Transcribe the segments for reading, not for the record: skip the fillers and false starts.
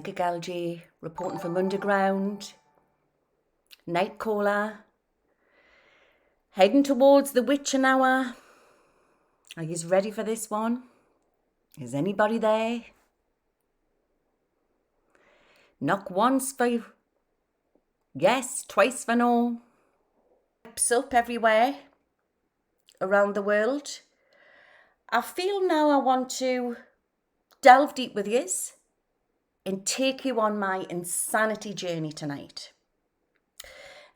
Psychic Algae, reporting from underground, night caller, heading towards the witching hour. Are you ready for this one? Is anybody there? Knock once for yes, twice for no. Pipes up everywhere around the world. I feel now I want to delve deep with yous and take you on my insanity journey tonight.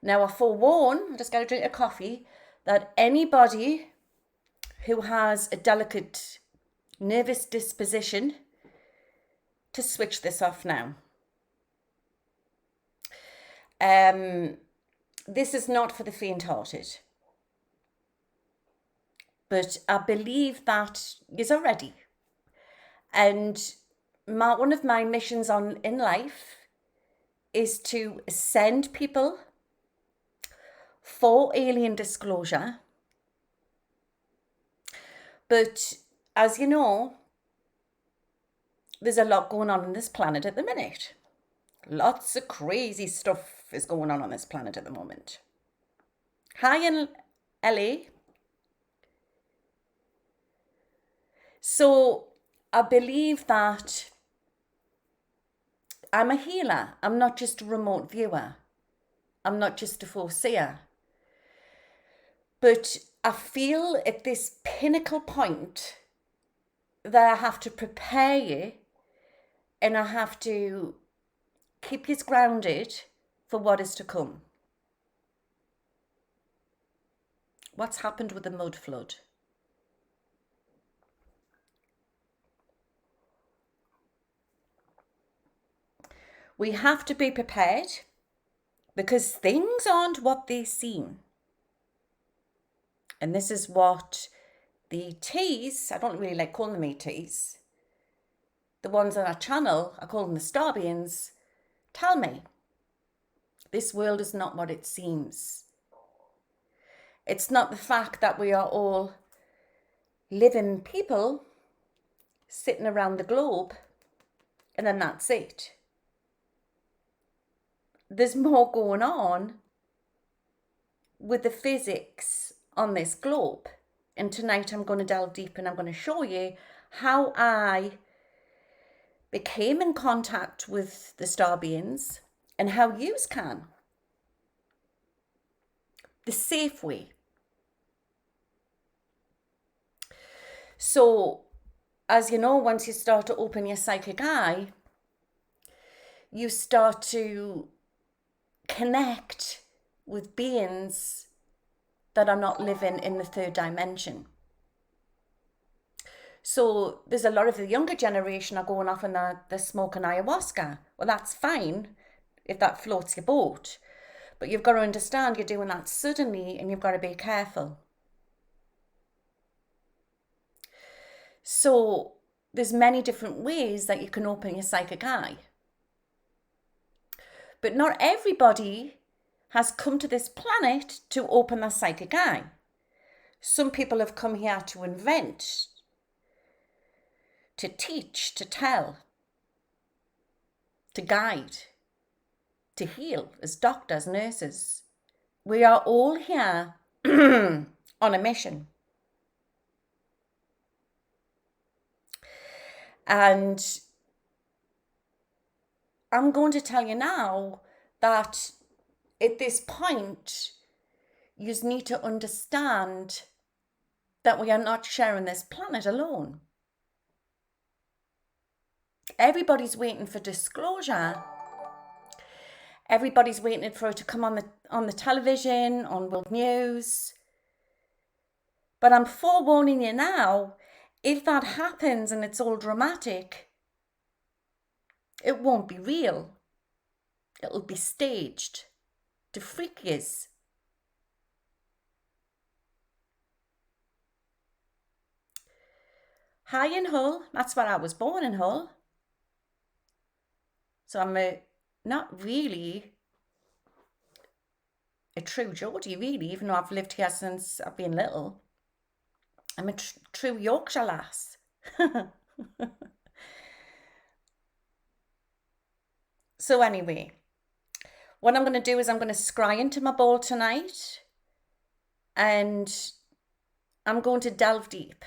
Now, I forewarn, I just got a drink of coffee, that anybody who has a delicate nervous disposition to switch this off now. This is not for the faint-hearted. But I believe that yous are ready. And one of my missions in life is to send people for alien disclosure. But as you know, there's a lot going on this planet at the minute. Lots of crazy stuff is going on this planet at the moment. Hi in LA. So I believe that I'm a healer. I'm not just a remote viewer. I'm not just a foreseer. But I feel at this pinnacle point that I have to prepare you and I have to keep you grounded for what is to come. What's happened with the mud flood? We have to be prepared because things aren't what they seem. And this is what the T's, I don't really like calling them ETs, the ones on our channel, I call them the Starbians, tell me. This world is not what it seems. It's not the fact that we are all living people sitting around the globe and then that's it. There's more going on with the physics on this globe. And tonight I'm going to delve deep and I'm going to show you how I became in contact with the Starbians and how yous can. The safe way. So, as you know, once you start to open your psychic eye, you start to connect with beings that are not living in the third dimension. So there's a lot of the younger generation are going off and they're smoking ayahuasca. Well, that's fine if that floats your boat. But you've got to understand you're doing that suddenly and you've got to be careful. So there's many different ways that you can open your psychic eye. But not everybody has come to this planet to open their psychic eye. Some people have come here to invent, to teach, to tell, to guide, to heal as doctors, nurses. We are all here on a mission. And I'm going to tell you now that at this point, you need to understand that we are not sharing this planet alone. Everybody's waiting for disclosure. Everybody's waiting for it to come on the television, on world news. But I'm forewarning you now, if that happens and it's all dramatic, it won't be real. It'll be staged to freak yous. Hi in Hull. That's where I was born, in Hull. So I'm not really a true Geordie, really, even though I've lived here since I've been little. I'm a true Yorkshire lass. So anyway, what I'm going to do is I'm going to scry into my bowl tonight, and I'm going to delve deep.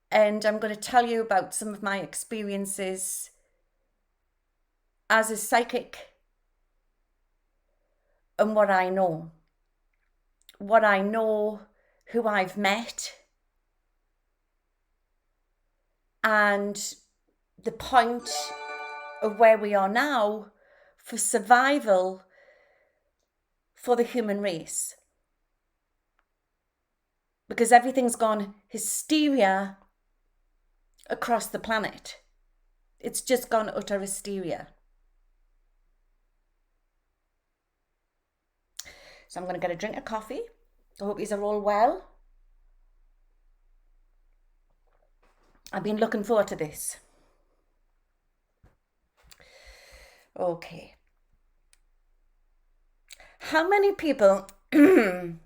And I'm going to tell you about some of my experiences as a psychic and what I know. What I know, who I've met, and the point of where we are now for survival for the human race. Because everything's gone hysteria across the planet. It's just gone utter hysteria. So I'm going to get a drink of coffee. I hope you're all well. I've been looking forward to this. Okay. How many people in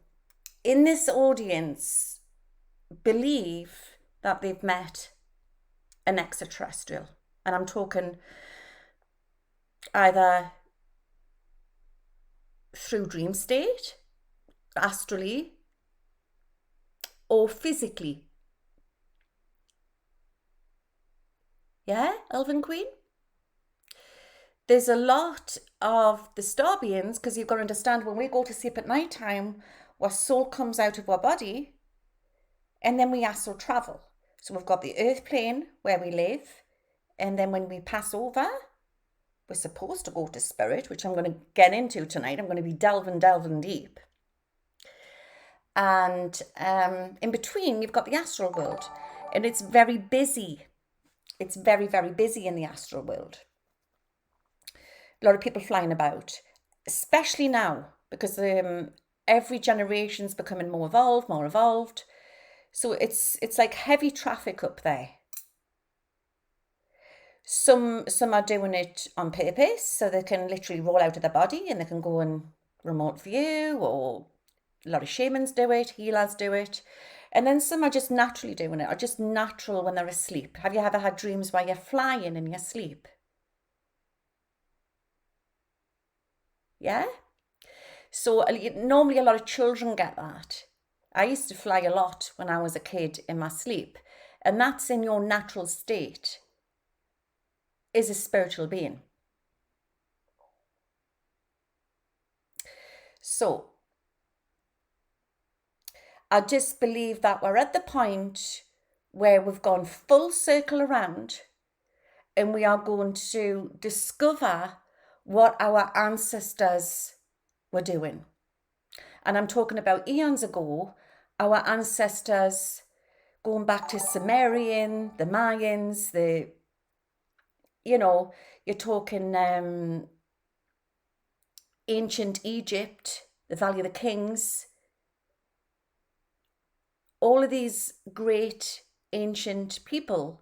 this audience believe that they've met an extraterrestrial? And I'm talking either through dream state, astrally, or physically. Yeah, Elven Queen? There's a lot of the Starbians, because you've got to understand, when we go to sleep at night time, our soul comes out of our body, and then we astral travel. So we've got the earth plane where we live, and then when we pass over, we're supposed to go to spirit, which I'm going to get into tonight. I'm going to be delving deep. And in between, you've got the astral world, and it's very busy. It's very, very busy in the astral world. A lot of people flying about, especially now, because every generation's becoming more evolved. So it's like heavy traffic up there. Some are doing it on purpose, so they can literally roll out of their body and they can go in remote view, or a lot of shamans do it, healers do it. And then some are just naturally doing it, or just natural when they're asleep. Have you ever had dreams where you're flying in your sleep? Yeah? So normally a lot of children get that. I used to fly a lot when I was a kid in my sleep. And that's in your natural state, is a spiritual being. So I just believe that we're at the point where we've gone full circle around, and we are going to discover what our ancestors were doing. And I'm talking about eons ago, our ancestors going back to Sumerian, the Mayans, you're talking ancient Egypt, the Valley of the Kings. All of these great ancient people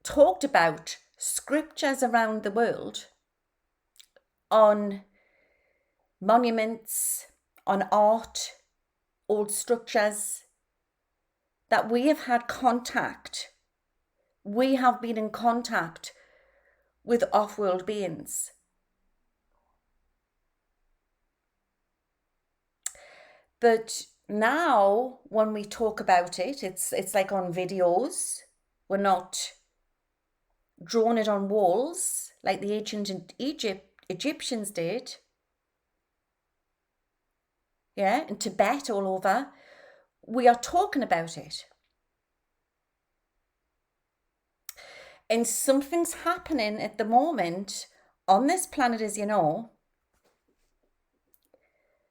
talked about scriptures around the world, on monuments, on art, old structures, that we have had contact. We have been in contact with off-world beings. But now when we talk about it, it's like on videos. We're not drawing it on walls like the ancient Egyptians did. Yeah, in Tibet, all over. We are talking about it. And something's happening at the moment on this planet, as you know,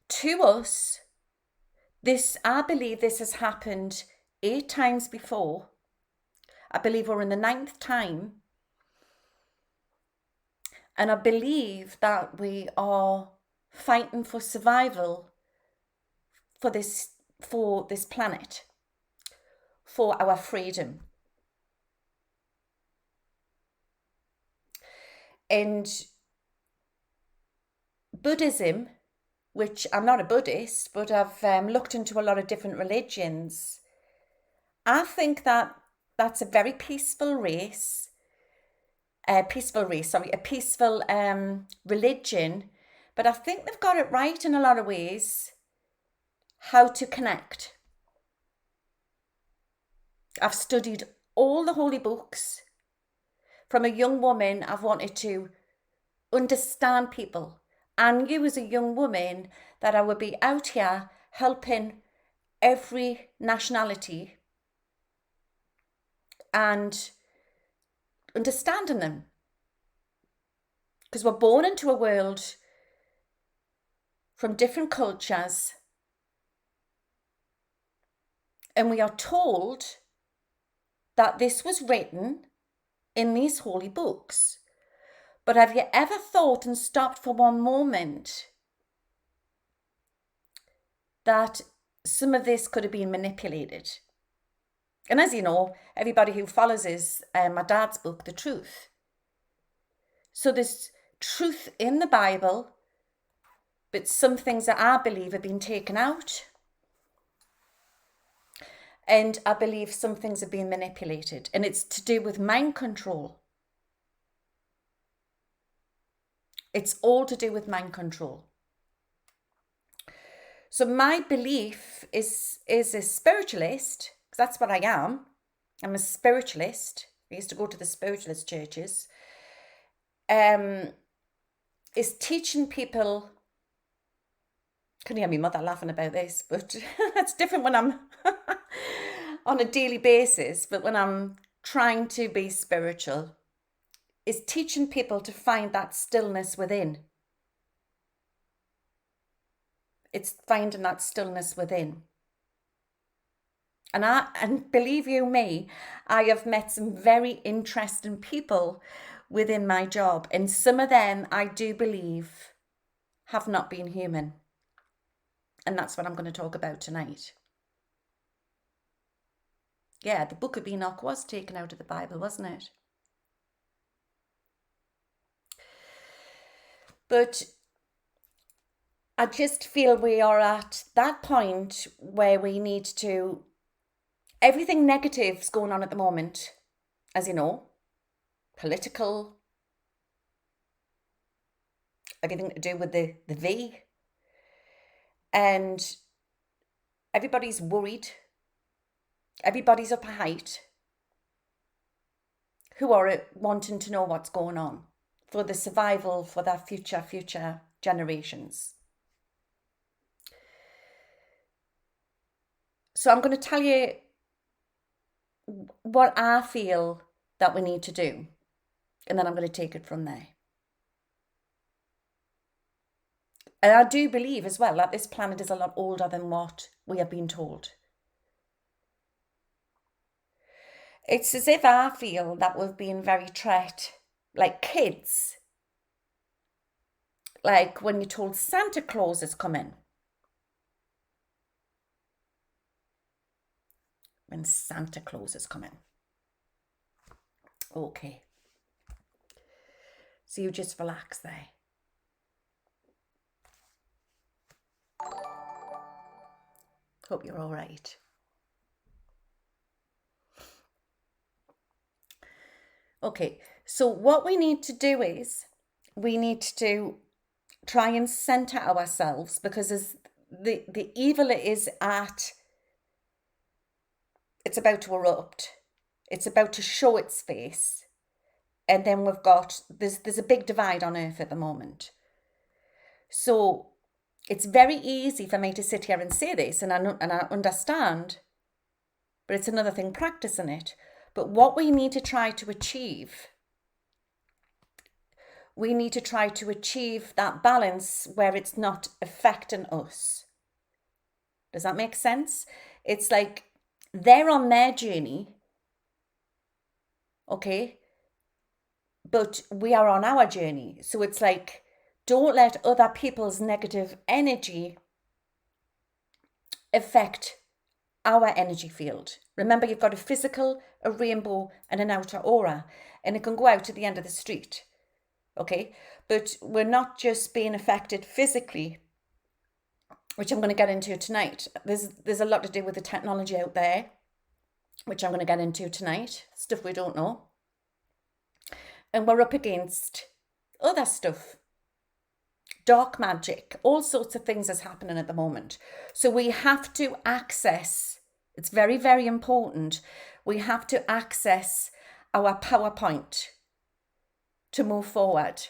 to us. I believe this has happened 8 times before. I believe we're in the 9th time. And I believe that we are fighting for survival for this planet, for our freedom. And Buddhism, which I'm not a Buddhist, but I've looked into a lot of different religions. I think that that's a very peaceful race. peaceful race, sorry, a peaceful religion. But I think they've got it right in a lot of ways, how to connect. I've studied all the holy books. From a young woman, I've wanted to understand people. I knew as a young woman that I would be out here helping every nationality and understanding them. Because we're born into a world from different cultures, and we are told that this was written in these holy books. But have you ever thought and stopped for one moment that some of this could have been manipulated? And as you know, everybody who follows my dad's book, The Truth. So there's truth in the Bible, but some things that I believe have been taken out. And I believe some things have been manipulated. And it's to do with mind control. It's all to do with mind control. So my belief is a spiritualist, because that's what I am. I'm a spiritualist. I used to go to the spiritualist churches. Is teaching people. Couldn't hear my mother laughing about this, but that's different when I'm on a daily basis. But when I'm trying to be spiritual, is teaching people to find that stillness within. It's finding that stillness within. And believe you me, I have met some very interesting people within my job, and some of them I do believe have not been human. And that's what I'm going to talk about tonight. Yeah, the book of Enoch was taken out of the Bible, wasn't it? But I just feel we are at that point where we need to, everything negative's going on at the moment, as you know, political, everything to do with the V. And everybody's worried. Everybody's up a height who are wanting to know what's going on for the survival for their future generations. So I'm going to tell you what I feel that we need to do, and then I'm going to take it from there. And I do believe as well that this planet is a lot older than what we have been told. It's as if I feel that we've been very treated like kids. Like when you're told Santa Claus is coming. When Santa Claus is coming. Okay. So you just relax there. Hope you're all right. Okay, so what we need to do is we need to try and center ourselves, because as the evil is at, it's about to erupt. It's about to show its face. And then we've got, there's a big divide on earth at the moment. So it's very easy for me to sit here and say this, and I understand, but it's another thing practicing it. But what we need to try to achieve, we need to try to achieve that balance where it's not affecting us. Does that make sense? It's like they're on their journey, okay, but we are on our journey. So it's like, don't let other people's negative energy affect our energy field. Remember, you've got a physical, a rainbow, and an outer aura, and it can go out to the end of the street. Okay, but we're not just being affected physically, which I'm going to get into tonight. There's a lot to do with the technology out there, which I'm going to get into tonight. Stuff we don't know. and we're up against other stuff. Dark magic, all sorts of things is happening at the moment. So we have to access, it's very, very important, we have to access our PowerPoint to move forward.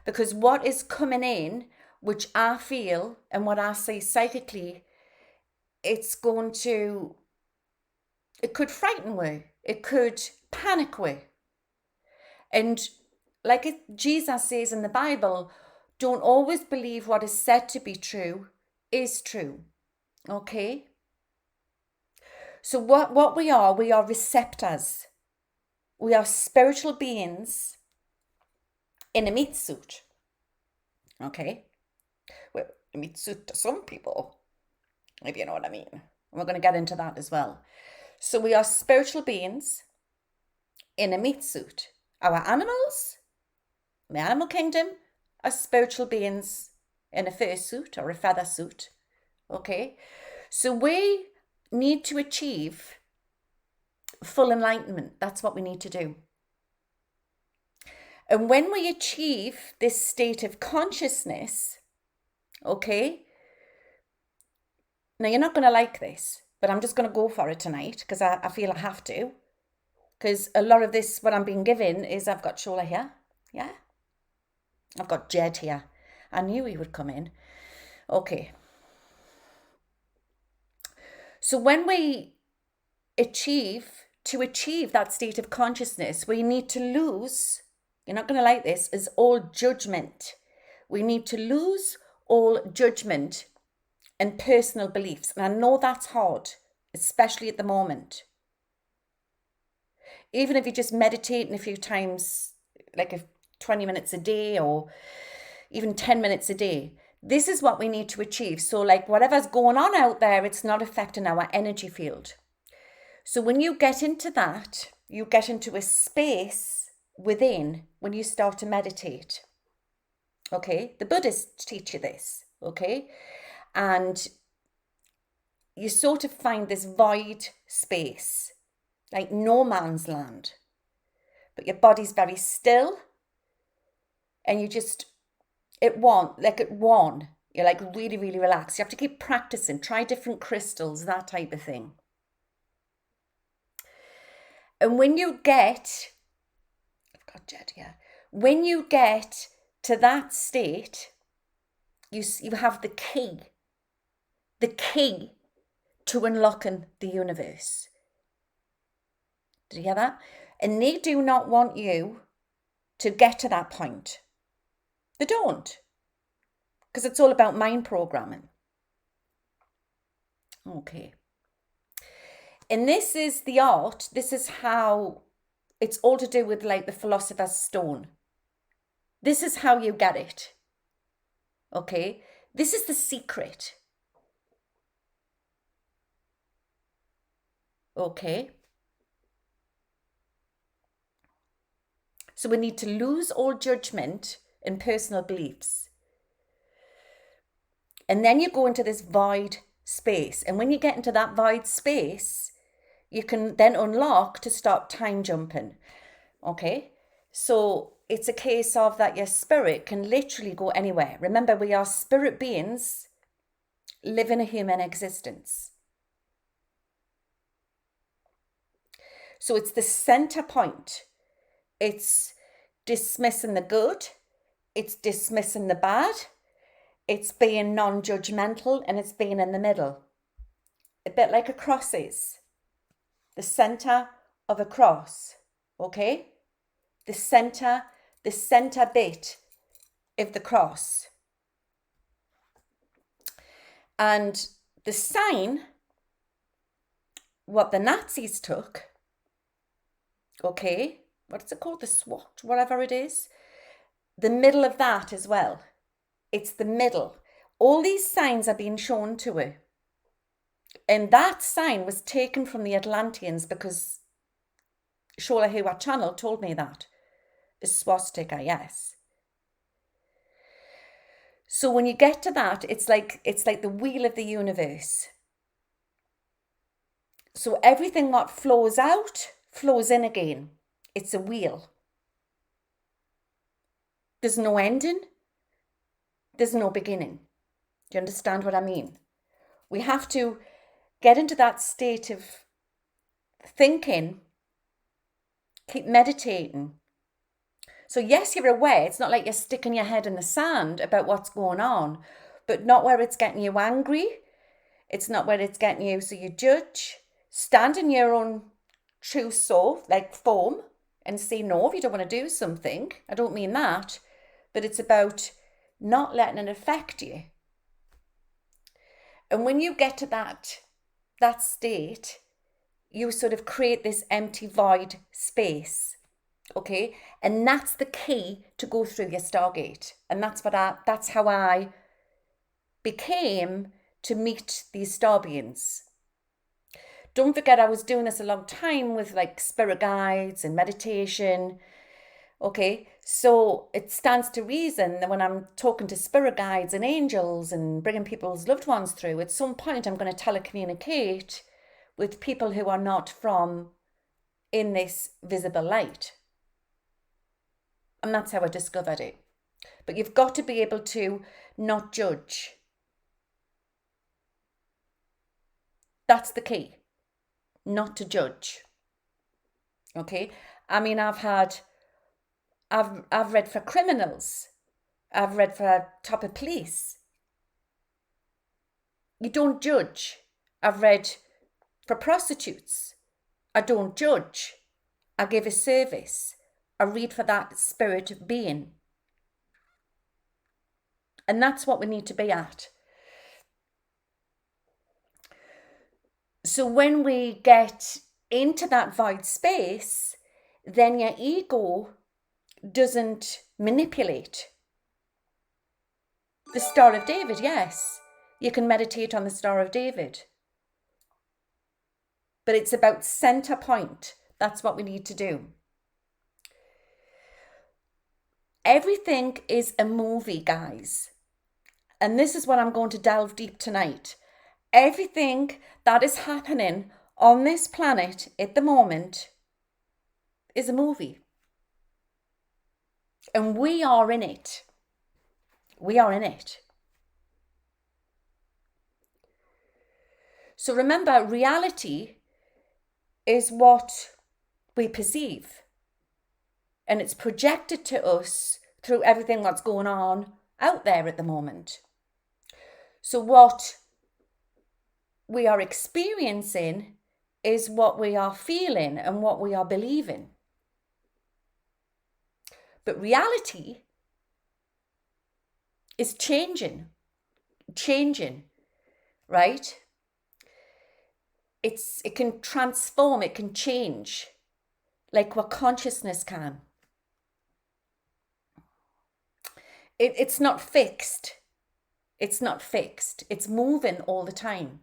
Because what is coming in, which I feel and what I see psychically, it could frighten we, it could panic we. And like Jesus says in the Bible, don't always believe what is said to be true is true. Okay? So what we are receptors. We are spiritual beings in a meat suit. Okay? Well, a meat suit to some people, if you know what I mean. And we're going to get into that as well. So we are spiritual beings in a meat suit. Our animals, the animal kingdom, are spiritual beings in a fur suit or a feather suit. Okay? So we need to achieve full enlightenment. That's what we need to do. And when we achieve this state of consciousness, okay, now you're not going to like this, but I'm just going to go for it tonight because I feel I have to. Because a lot of this, what I'm being given is I've got Shola here, yeah? I've got Jed here. I knew he would come in. Okay. So when we achieve that state of consciousness, we need to lose, you're not going to like this, is all judgment. We need to lose all judgment and personal beliefs. And I know that's hard, especially at the moment. Even if you're just meditating a few times, like 20 minutes a day or even 10 minutes a day, this is what we need to achieve. So like whatever's going on out there, it's not affecting our energy field. So when you get into that, you get into a space within when you start to meditate. Okay, the Buddhists teach you this, okay? And you sort of find this void space, like no man's land. But your body's very still and you just, you're like really, really relaxed. You have to keep practicing, try different crystals, that type of thing. And when you get, I've got Jed here, when you get to that state, you have the key to unlocking the universe. Did you hear that? And they do not want you to get to that point. They don't. Because it's all about mind programming. Okay. And this is the art. This is how it's all to do with like the Philosopher's Stone. This is how you get it. Okay. This is the secret. Okay. So we need to lose all judgment and personal beliefs. And then you go into this void space. And when you get into that void space, you can then unlock to start time jumping. Okay? So it's a case of that your spirit can literally go anywhere. Remember, we are spirit beings living a human existence. So it's the center point. It's dismissing the good. It's dismissing the bad. It's being non-judgmental, and it's being in the middle. A bit like a cross is. The center of a cross. Okay? The center bit of the cross. And the sign, what the Nazis took, okay, what's it called? The SWAT, whatever it is. The middle of that as well. It's the middle. All these signs are being shown to her. And that sign was taken from the Atlanteans because Shola Hewa Channel told me that. A swastika, yes. So when you get to that, it's like the wheel of the universe. So everything what flows out, flows in again. It's a wheel. There's no ending. There's no beginning. Do you understand what I mean? We have to get into that state of thinking, keep meditating. So yes, you're aware. It's not like you're sticking your head in the sand about what's going on, but not where it's getting you angry. It's not where it's getting you so you judge. Stand in your own true soul, like form, and say no if you don't want to do something. I don't mean that, but it's about not letting it affect you. And when you get to that state, you sort of create this empty void space, okay? And that's the key to go through your Stargate. And that's how I became to meet these star beings. Don't forget, I was doing this a long time with like spirit guides and meditation. Okay, so it stands to reason that when I'm talking to spirit guides and angels and bringing people's loved ones through, at some point I'm going to telecommunicate with people who are not from in this visible light. And that's how I discovered it. But you've got to be able to not judge. That's the key. Not to judge. Okay? I mean, I've read for criminals. I've read for top of police. You don't judge. I've read for prostitutes. I don't judge. I give a service. I read for that spirit being. And that's what we need to be at. So when we get into that void space, then your ego doesn't manipulate. The Star of David, yes. You can meditate on the Star of David. But it's about center point. That's what we need to do. Everything is a movie, guys. And this is what I'm going to delve deep tonight. Everything that is happening on this planet at the moment is a movie. And we are in it. We are in it. So remember, reality is what we perceive. And it's projected to us through everything that's going on out there at the moment. So what we are experiencing is what we are feeling and what we are believing. But reality is changing, right? It can transform, it can change, like what consciousness can. It's not fixed. It's not fixed. It's moving all the time.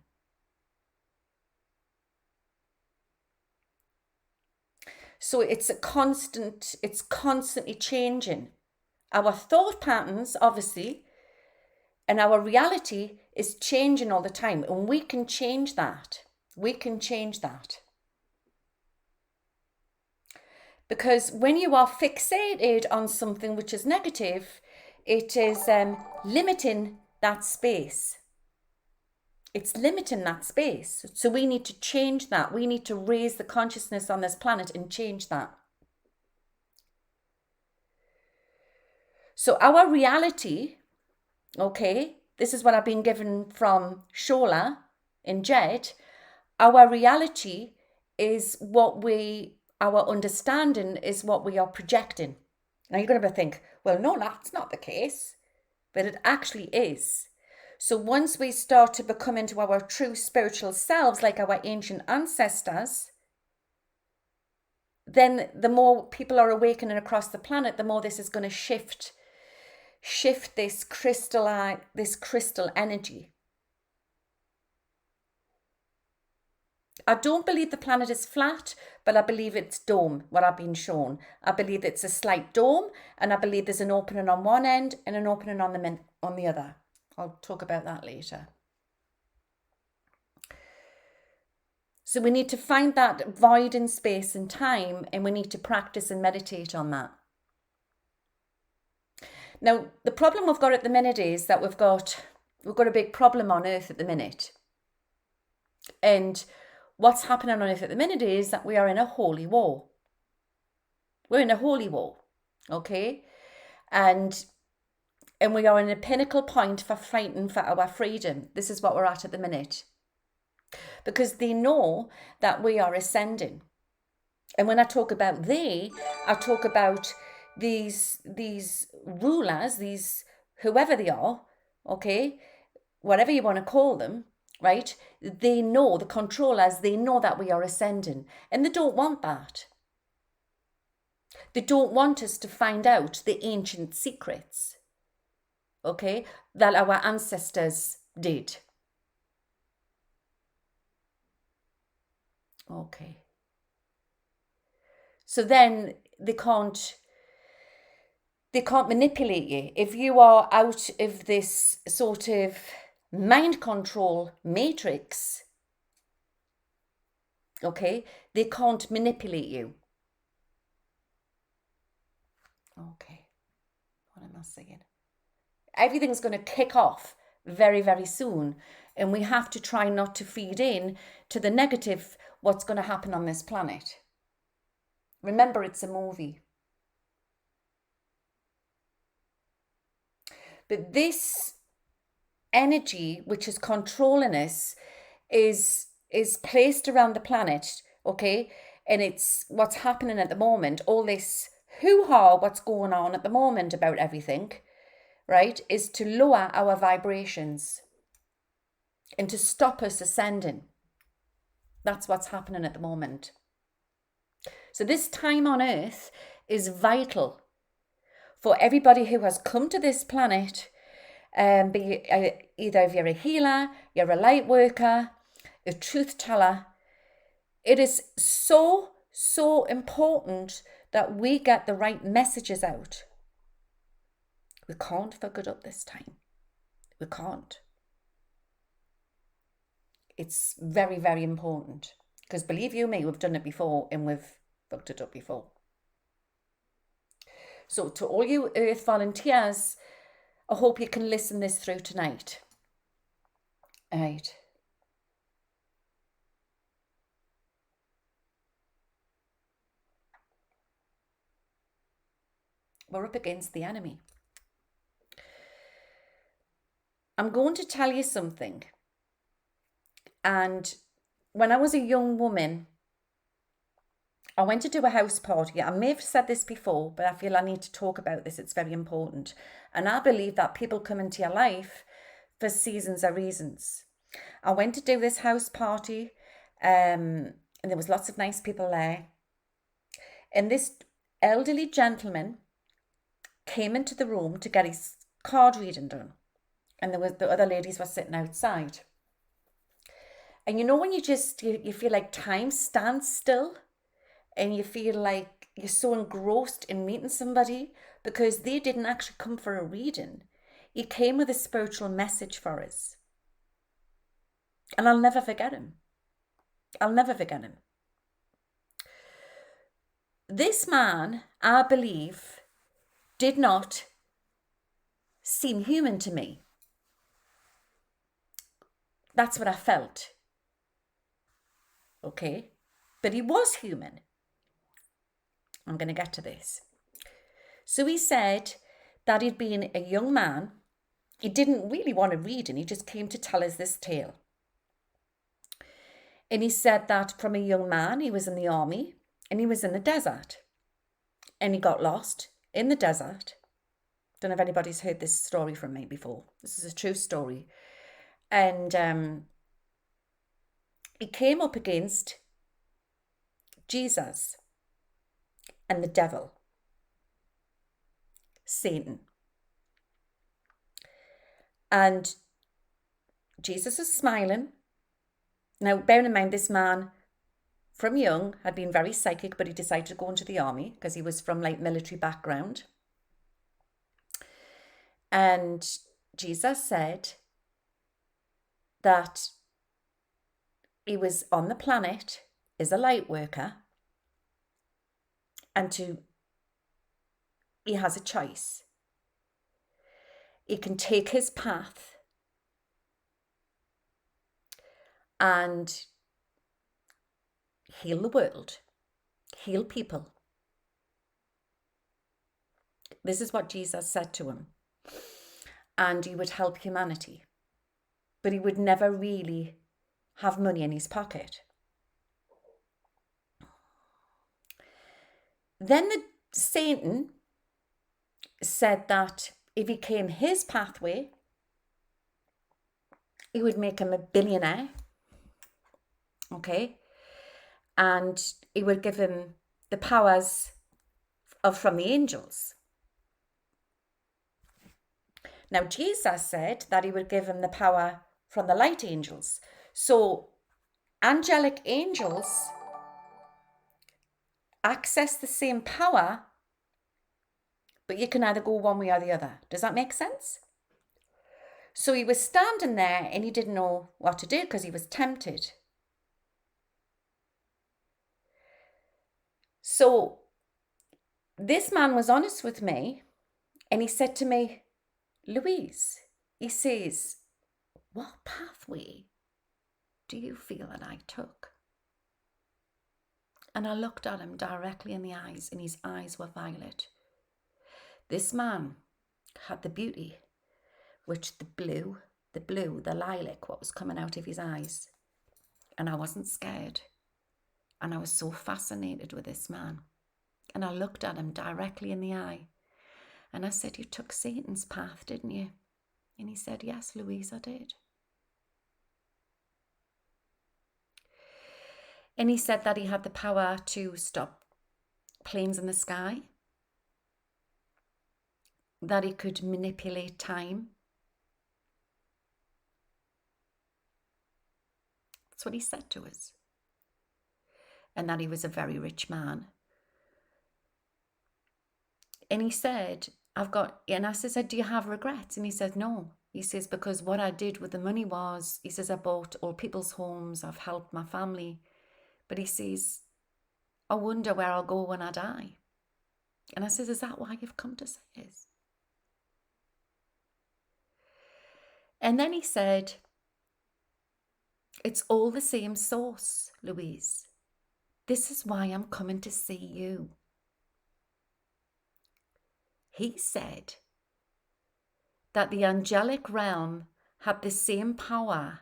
So it's constantly changing. Our thought patterns, obviously, and our reality is changing all the time. And we can change that. We can change that. Because when you are fixated on something which is negative, it is limiting that space. It's limiting that space. So we need to change that. We need to raise the consciousness on this planet and change that. So our reality, okay, this is what I've been given from Shola in Jed. Our reality is our understanding is what we are projecting. Now you're going to think, well, no, that's not the case. But it actually is. So once we start to become into our true spiritual selves, like our ancient ancestors, then the more people are awakening across the planet, the more this is going to shift this crystal energy. I don't believe the planet is flat, but I believe it's dome, what I've been shown. I believe it's a slight dome, and I believe there's an opening on one end and an opening on the other. I'll talk about that later. So we need to find that void in space and time, and we need to practice and meditate on that. Now, the problem we've got at the minute is that we've got a big problem on Earth at the minute. And what's happening on Earth at the minute is that we are in a holy war. We're in a holy war, okay? And we are in a pinnacle point for fighting for our freedom. This is what we're at the minute. Because they know that we are ascending. And when I talk about they, I talk about these rulers, these whoever they are, okay, whatever you want to call them, right? They know, the controllers, they know that we are ascending, and they don't want that. They don't want us to find out the ancient secrets, okay, that our ancestors did. Okay. So then they can't manipulate you. If you are out of this sort of mind control matrix, okay, they can't manipulate you. Okay, what am I saying? Everything's going to kick off very, very soon, and we have to try not to feed in to the negative, what's going to happen on this planet. Remember, it's a movie. But this energy which is controlling us is placed around the planet, okay? And it's what's happening at the moment, all this hoo-ha, what's going on at the moment about everything, right, is to lower our vibrations and to stop us ascending. That's what's happening at the moment. So this time on Earth is vital for everybody who has come to this planet, be either if you're a healer, you're a light worker, a truth teller. It is so, so important that we get the right messages out. We can't fuck it up this time. We can't. It's very, very important. Because believe you me, we've done it before and we've fucked it up before. So to all you Earth volunteers, I hope you can listen this through tonight. All right. We're up against the enemy. I'm going to tell you something. And when I was a young woman, I went to do a house party. I may have said this before, but I feel I need to talk about this. It's very important. And I believe that people come into your life for seasons or reasons. I went to do this house party, and there was lots of nice people there. And this elderly gentleman came into the room to get his card reading done. And the other ladies were sitting outside. And you know when you feel like time stands still? And you feel like you're so engrossed in meeting somebody because they didn't actually come for a reading. He came with a spiritual message for us. And I'll never forget him. I'll never forget him. This man, I believe, did not seem human to me. That's what I felt. Okay? But he was human. I'm going to get to this. So he said that he'd been a young man. He didn't really want to read, and he just came to tell us this tale. And he said that from a young man, he was in the army and he was in the desert. And he got lost in the desert. Don't know if anybody's heard this story from me before. This is a true story. And he came up against Jesus and the devil, Satan. And Jesus is smiling. Now, bearing in mind, this man from young had been very psychic, but he decided to go into the army because he was from like military background. And Jesus said that he was on the planet as a light worker, and he has a choice. he can take his path and heal the world, heal people. This is what Jesus said to him. And he would help humanity. But he would never really have money in his pocket. Then Satan said that if he came his pathway, he would make him a billionaire. Okay? And he would give him the powers from the angels. Now, Jesus said that he would give him the power from the light angels. So, angelic angels access the same power, but you can either go one way or the other. Does that make sense? So he was standing there and he didn't know what to do because he was tempted. So this man was honest with me and he said to me, Louise, he says, what pathway do you feel that I took? And I looked at him directly in the eyes and his eyes were violet. This man had the beauty, which the lilac, what was coming out of his eyes. And I wasn't scared. And I was so fascinated with this man. And I looked at him directly in the eye. And I said, you took Satan's path, didn't you? And he said, yes, Louise, I did. And he said that he had the power to stop planes in the sky, that he could manipulate time. That's what he said to us. And that he was a very rich man. And he said, and I said, do you have regrets? And he said, no. He says, because what I did with the money was, he says, I bought all people's homes, I've helped my family. But he says, I wonder where I'll go when I die. And I says, is that why you've come to say this? And then he said, it's all the same source, Louise. This is why I'm coming to see you. He said that the angelic realm had the same power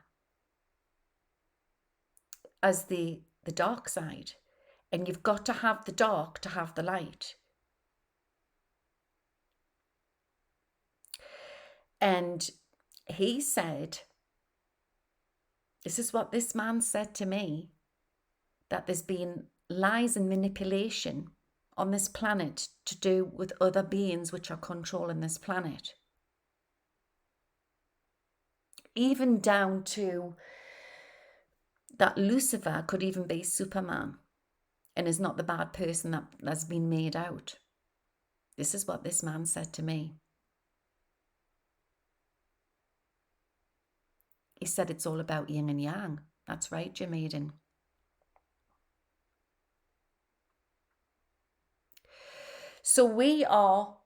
as the dark side. And you've got to have the dark to have the light. And he said, this is what this man said to me, that there's been lies and manipulation on this planet to do with other beings which are controlling this planet. Even down to that Lucifer could even be Superman and is not the bad person that has been made out. This is what this man said to me. He said it's all about yin and yang. That's right, your maiden. So we are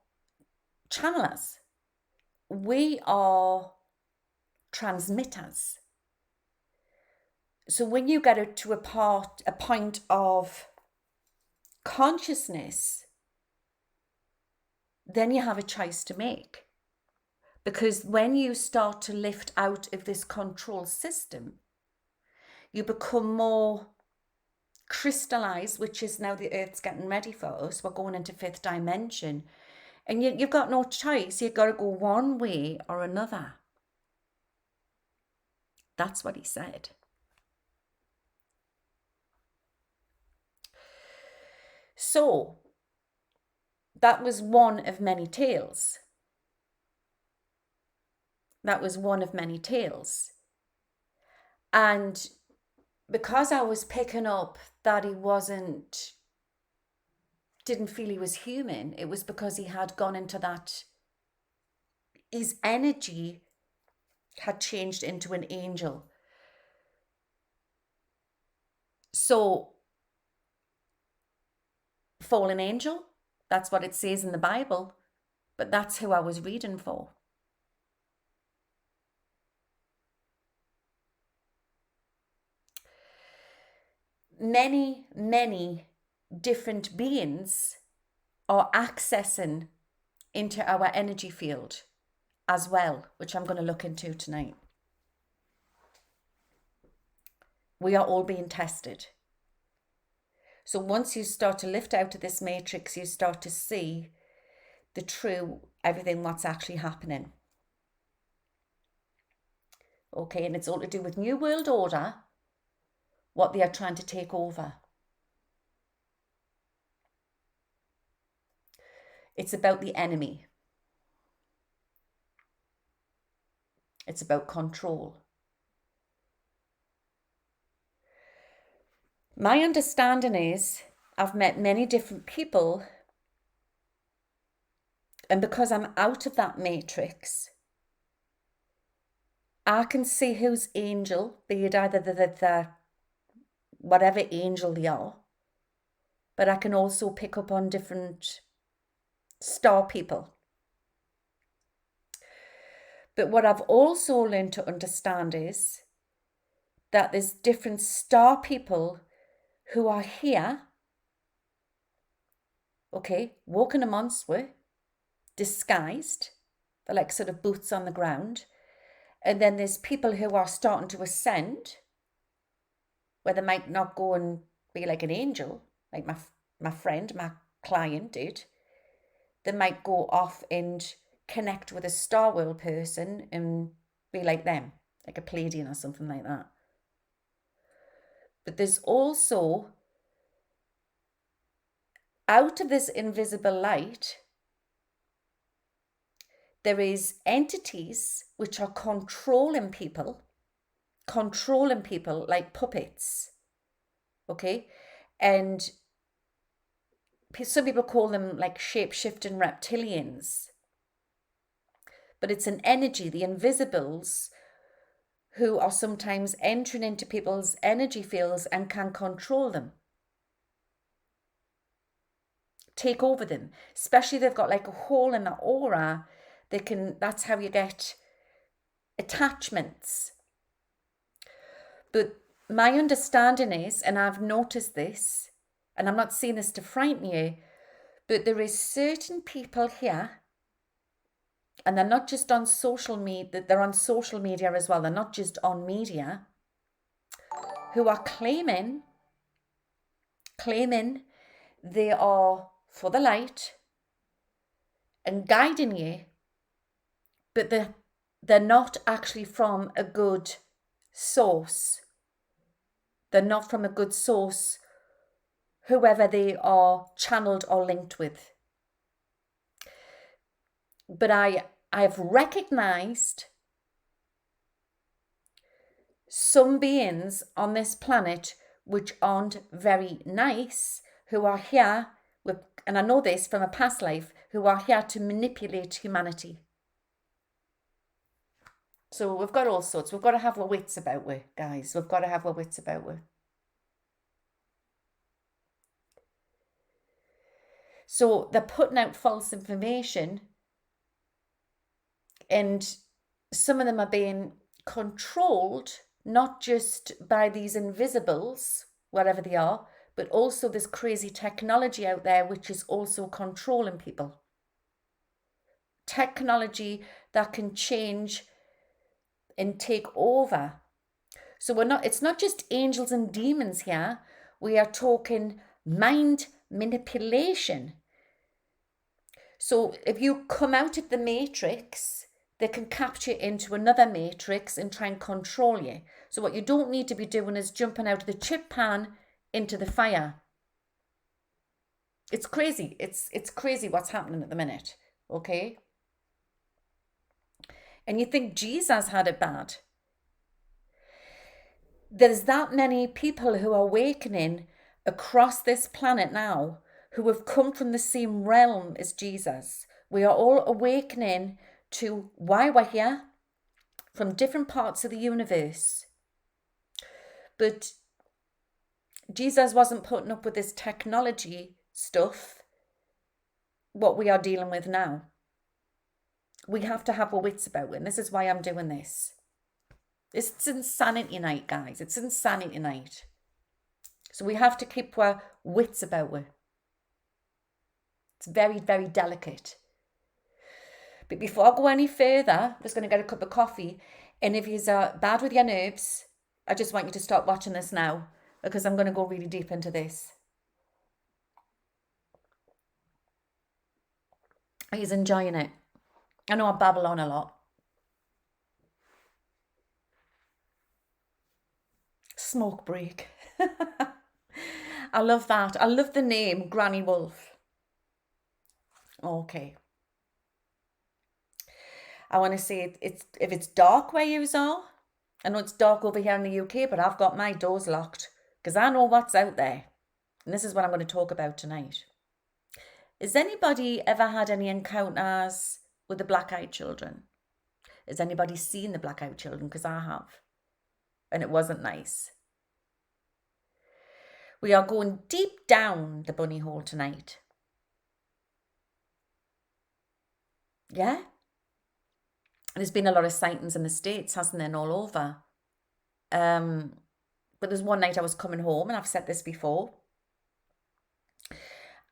channelers. We are transmitters. So when you get to a point of consciousness, then you have a choice to make. Because when you start to lift out of this control system, you become more crystallized, which is now the Earth's getting ready for us. We're going into 5th dimension. And you've got no choice. You've got to go one way or another. That's what he said. So, that was one of many tales. That was one of many tales. And because I was picking up that he didn't feel he was human, it was because he had gone into that, his energy had changed into an angel. So, fallen angel, that's what it says in the Bible, but that's who I was reading for. many, many different beings are accessing into our energy field as well, which I'm going to look into tonight. We are all being tested. So once you start to lift out of this matrix, you start to see the true, everything what's actually happening. Okay, and it's all to do with New World Order, what they are trying to take over. It's about the enemy. It's about control. My understanding is I've met many different people, and because I'm out of that matrix, I can see whose angel, be it either the whatever angel they are, but I can also pick up on different star people. But what I've also learned to understand is that there's different star people who are here, okay, walking amongst us, disguised, they're like sort of boots on the ground. And then there's people who are starting to ascend, where they might not go and be like an angel, like my friend, my client did. They might go off and connect with a star world person and be like them, like a Pleiadian or something like that. But there's also, out of this invisible light, there is entities which are controlling people like puppets, okay? And some people call them like shape-shifting reptilians. But it's an energy, the invisibles, who are sometimes entering into people's energy fields and can control them. Take over them. Especially if they've got like a hole in the aura, that's how you get attachments. But my understanding is, and I've noticed this, and I'm not saying this to frighten you, but there is certain people here, and they're not just on social media, they're on social media as well, they're not just on media, who are claiming they are for the light and guiding you, but they're not actually from a good source. They're not from a good source, whoever they are channeled or linked with. But I've recognized some beings on this planet which aren't very nice, who are here with, and I know this from a past life, who are here to manipulate humanity. So we've got all sorts. We've got to have our wits about it, guys. We've got to have our wits about it. So they're putting out false information, and some of them are being controlled, not just by these invisibles, wherever they are, but also this crazy technology out there, which is also controlling people. Technology that can change and take over. So it's not just angels and demons here. We are talking mind manipulation. So if you come out of the matrix, they can capture you into another matrix and try and control you. So what you don't need to be doing is jumping out of the chip pan into the fire. It's crazy. It's crazy what's happening at the minute, okay? And you think Jesus had it bad. There's that many people who are awakening across this planet now who have come from the same realm as Jesus. We are all awakening to why we're here from different parts of the universe. But Jesus wasn't putting up with this technology stuff, what we are dealing with now. We have to have our wits about it, and this is why I'm doing this. It's insanity night, guys. It's insanity night. So we have to keep our wits about it. It's very, very delicate. But before I go any further, I'm just going to get a cup of coffee. And if you're bad with your nerves, I just want you to stop watching this now, because I'm going to go really deep into this. He's enjoying it. I know I babble on a lot. Smoke break. I love that. I love the name Granny Wolf. Okay. I want to say if it's dark where you are, I know it's dark over here in the UK, but I've got my doors locked because I know what's out there. And this is what I'm going to talk about tonight. Has anybody ever had any encounters with the black-eyed children? Has anybody seen the black-eyed children? Because I have. And it wasn't nice. We are going deep down the bunny hole tonight. Yeah? There's been a lot of sightings in the States, hasn't there, and all over. But there's one night I was coming home, and I've said this before,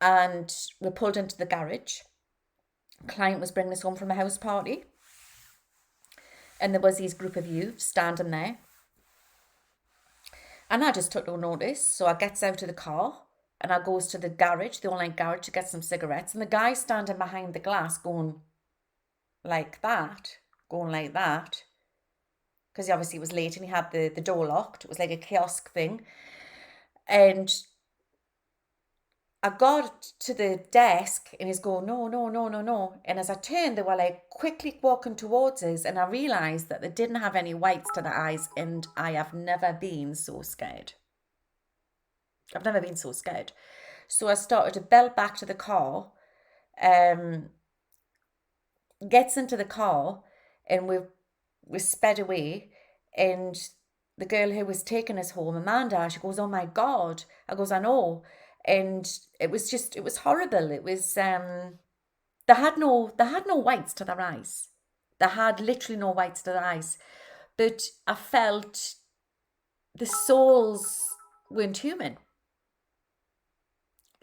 and we pulled into the garage. A client was bringing us home from a house party, and there was this group of youths standing there. And I just took no notice, so I gets out of the car, and I goes to the garage, the online garage, to get some cigarettes, and the guy standing behind the glass going like that, because he obviously was late and he had the door locked. It was like a kiosk thing. And I got to the desk and he's going, no. And as I turned, they were like quickly walking towards us, and I realised that they didn't have any whites to their eyes, and I have never been so scared. I've never been so scared. So I started to belt back to the car, gets into the car, and we sped away, and the girl who was taking us home, Amanda, she goes, oh my God. I goes, I know. And it was horrible. It was, they had no whites to their eyes. They had literally no whites to their eyes. But I felt the souls weren't human.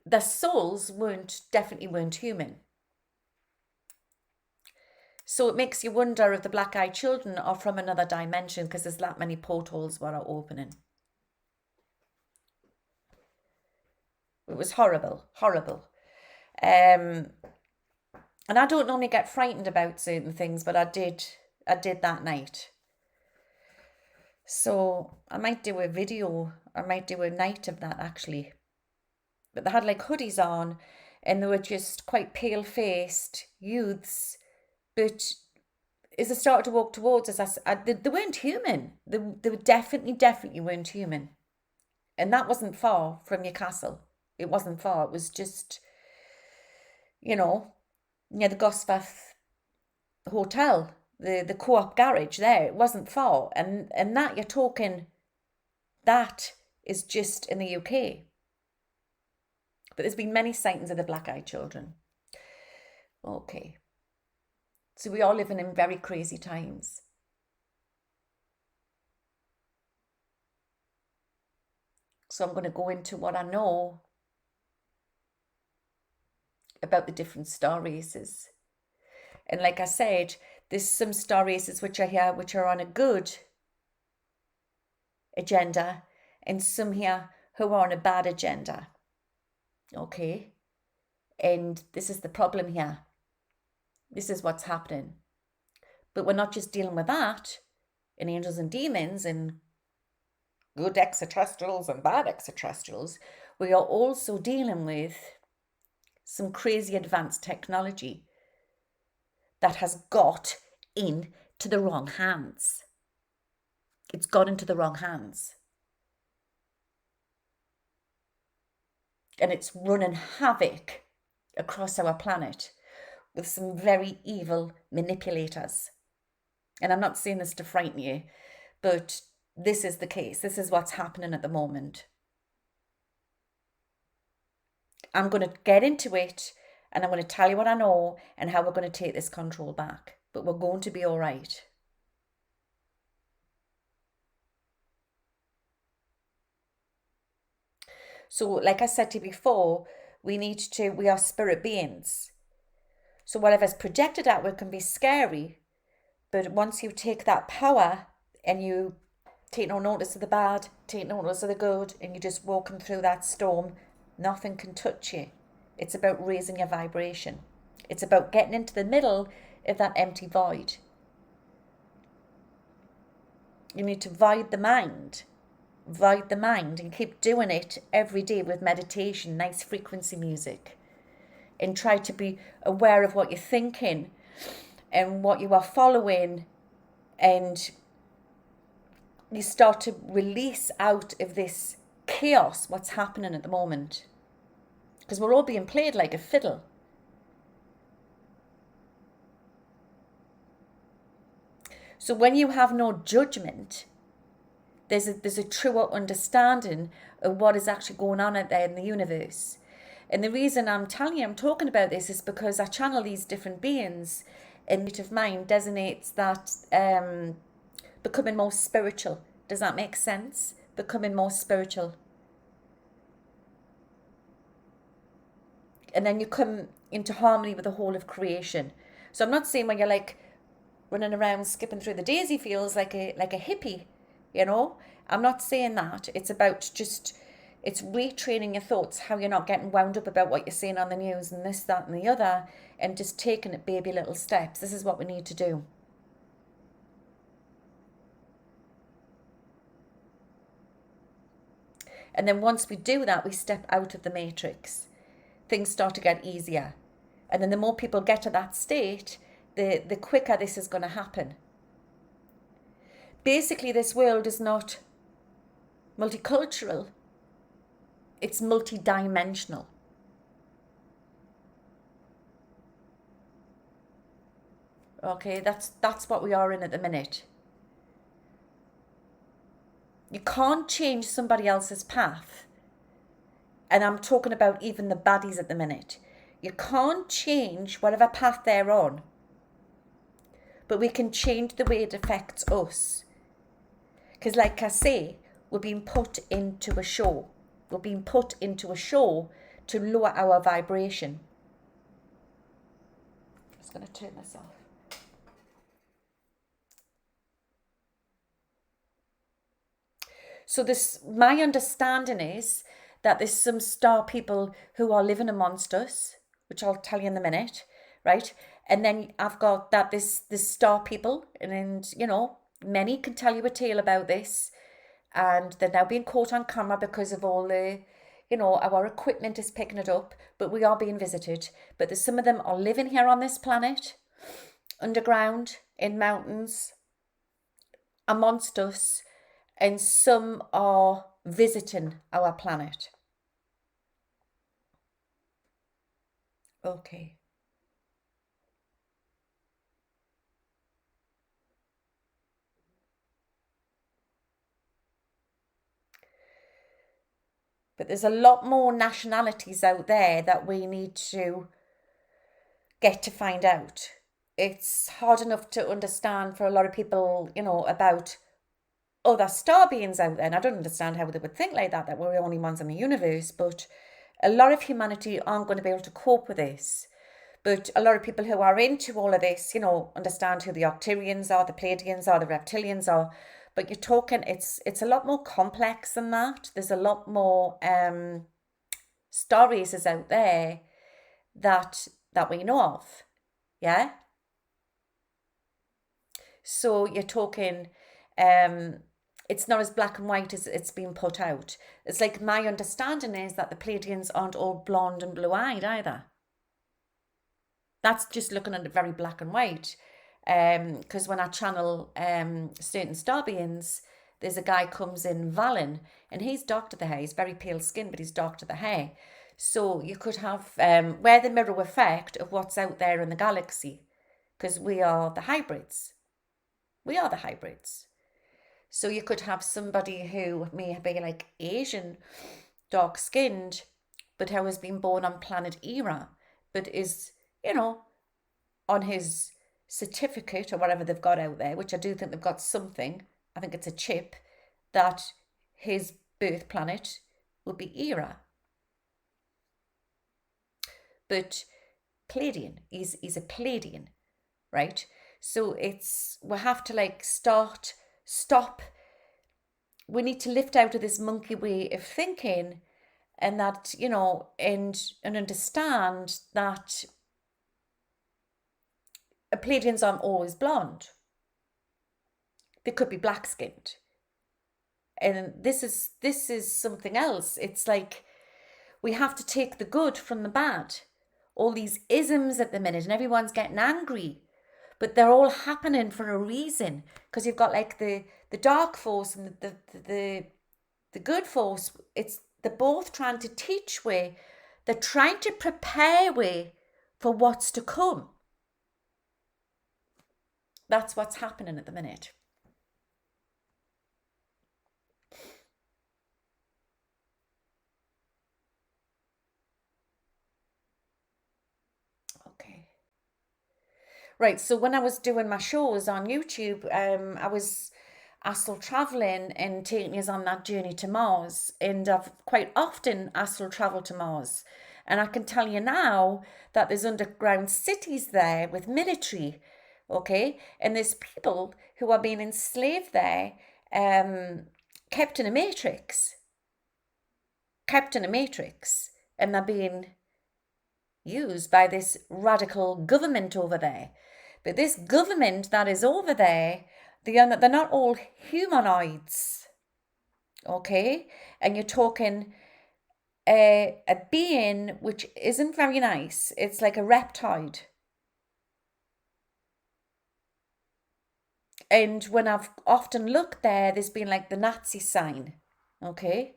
The souls definitely weren't human. So it makes you wonder if the black-eyed children are from another dimension, because there's that many portals that are opening. It was horrible. And I don't normally get frightened about certain things, but I did that night. So I might do a video. I might do a night of that, actually. But they had like hoodies on, and they were just quite pale-faced youths. But as I started to walk towards us, they weren't human. They definitely weren't human. And that wasn't far from Newcastle. It wasn't far. It was just, near the Gosforth Hotel, the Co-op garage there. It wasn't far. And that you're talking, that is just in the UK. But there's been many sightings of the black-eyed children. Okay. So we are living in very crazy times. So I'm going to go into what I know about the different star races. And like I said, there's some star races which are here, which are on a good agenda, and some here who are on a bad agenda. Okay? And this is the problem here. This is what's happening. But we're not just dealing with that in angels and demons and good extraterrestrials and bad extraterrestrials. We are also dealing with some crazy advanced technology that has got into the wrong hands. It's got into the wrong hands. And it's running havoc across our planet with some very evil manipulators. And I'm not saying this to frighten you, but this is the case. This is what's happening at the moment. I'm going to get into it, and I'm going to tell you what I know and how we're going to take this control back. But we're going to be all right. So like I said to you before, we are spirit beings. So whatever's projected outward can be scary, but once you take that power and you take no notice of the bad, take no notice of the good, and you're just walking through that storm, nothing can touch you. It's about raising your vibration. It's about getting into the middle of that empty void. You need to void the mind, and keep doing it every day with meditation, nice frequency music, and try to be aware of what you're thinking and what you are following, and you start to release out of this chaos what's happening at the moment, because we're all being played like a fiddle. So when you have no judgment, there's a truer understanding of what is actually going on out there in the universe. And the reason I'm telling you, I'm talking about this, is because I channel these different beings, and the of mind designates that becoming more spiritual. Does that make sense? Becoming more spiritual. And then you come into harmony with the whole of creation. So I'm not saying when you're like running around skipping through the daisy fields like a hippie, you know. I'm not saying that. It's about it's retraining your thoughts, how you're not getting wound up about what you're seeing on the news and this, that and the other, and just taking it baby little steps. This is what we need to do. And then once we do that, we step out of the matrix. Things start to get easier. And then the more people get to that state, the quicker this is going to happen. Basically, this world is not multicultural. It's multidimensional. Okay, that's what we are in at the minute. You can't change somebody else's path. And I'm talking about even the baddies at the minute. You can't change whatever path they're on. But we can change the way it affects us. Because like I say, we're being put into a show. We're being put into a show to lower our vibration. I'm just going to turn this off. So my understanding is that there's some star people who are living amongst us, which I'll tell you in a minute, right? And then I've got that this star people, and you know, many can tell you a tale about this, and they're now being caught on camera because of all the, you know, our equipment is picking it up, but we are being visited. But there's some of them are living here on this planet, underground, in mountains, amongst us, and some are visiting our planet. Okay. But there's a lot more nationalities out there that we need to get to find out. It's hard enough to understand for a lot of people, you know, about other star beings out there. And I don't understand how they would think like that we're the only ones in the universe. But a lot of humanity aren't going to be able to cope with this. But a lot of people who are into all of this, you know, understand who the Octarians are, the Pleiadians are, the Reptilians are. But you're talking, it's a lot more complex than that. There's a lot more star races out there that we know of. Yeah? So you're talking, it's not as black and white as it's been put out. It's like my understanding is that the Pleiadians aren't all blonde and blue-eyed either. That's just looking at it very black and white. Because when I channel certain star beings, there's a guy comes in Valen, and he's dark to the hair. He's very pale skin, but he's dark to the hair. So you could have we're the mirror effect of what's out there in the galaxy, because we are the hybrids. We are the hybrids. So you could have somebody who may be like Asian, dark skinned, but who has been born on planet Era, but is, you know, on his certificate or whatever they've got out there, which I do think they've got something, I think it's a chip, that his birth planet would be era. But Pleiadian is a Pleiadian, right? So we have to like stop. We need to lift out of this monkey way of thinking, and that, you know, and understand that Pleiadians aren't always blonde. They could be black skinned. And this is something else. It's like we have to take the good from the bad. All these isms at the minute, and everyone's getting angry, but they're all happening for a reason. Because you've got like the dark force and the good force. They're both trying to teach way. They're trying to prepare way for what's to come. That's what's happening at the minute. Okay. Right, so when I was doing my shows on YouTube, I was astral traveling and taking us on that journey to Mars. And I've quite often astral traveled to Mars. And I can tell you now that there's underground cities there with military, okay? And there's people who are being enslaved there, kept in a matrix. And they're being used by this radical government over there. But this government that is over there, they're not all humanoids, okay? And you're talking a being which isn't very nice. It's like a reptile. And when I've often looked there, there's been like the Nazi sign, okay?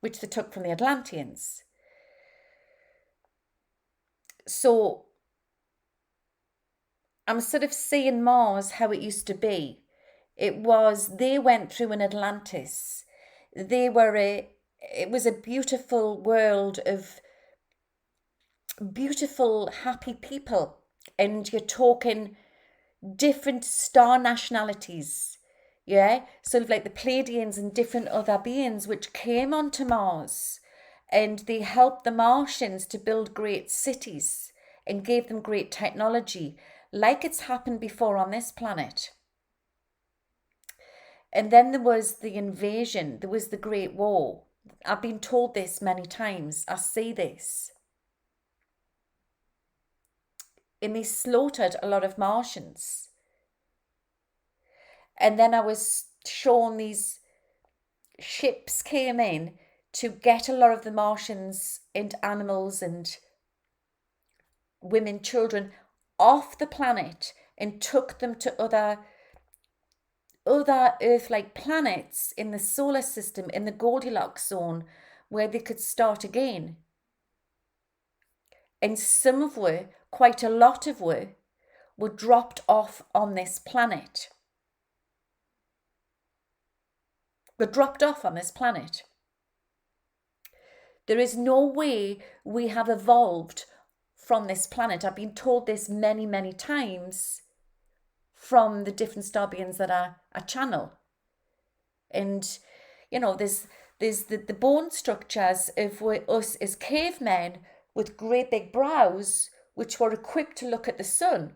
Which they took from the Atlanteans. So I'm sort of seeing Mars how it used to be. They went through an Atlantis. It was a beautiful world of beautiful, happy people. And you're talking different star nationalities. Yeah, sort of like the Pleiadians and different other beings which came onto Mars, and they helped the Martians to build great cities and gave them great technology, like it's happened before on this planet. And then there was the invasion, there was the Great War. I've been told this many times, I see this. And they slaughtered a lot of Martians. And then I was shown these ships came in to get a lot of the Martians and animals and women, children off the planet and took them to other Earth-like planets in the solar system, in the Goldilocks zone, where they could start again. And some of quite a lot of were dropped off on this planet. Were dropped off on this planet. There is no way we have evolved from this planet. I've been told this many, many times from the different star beings that I channel. And, you know, there's the bone structures of us as cavemen with great big brows, which were equipped to look at the sun.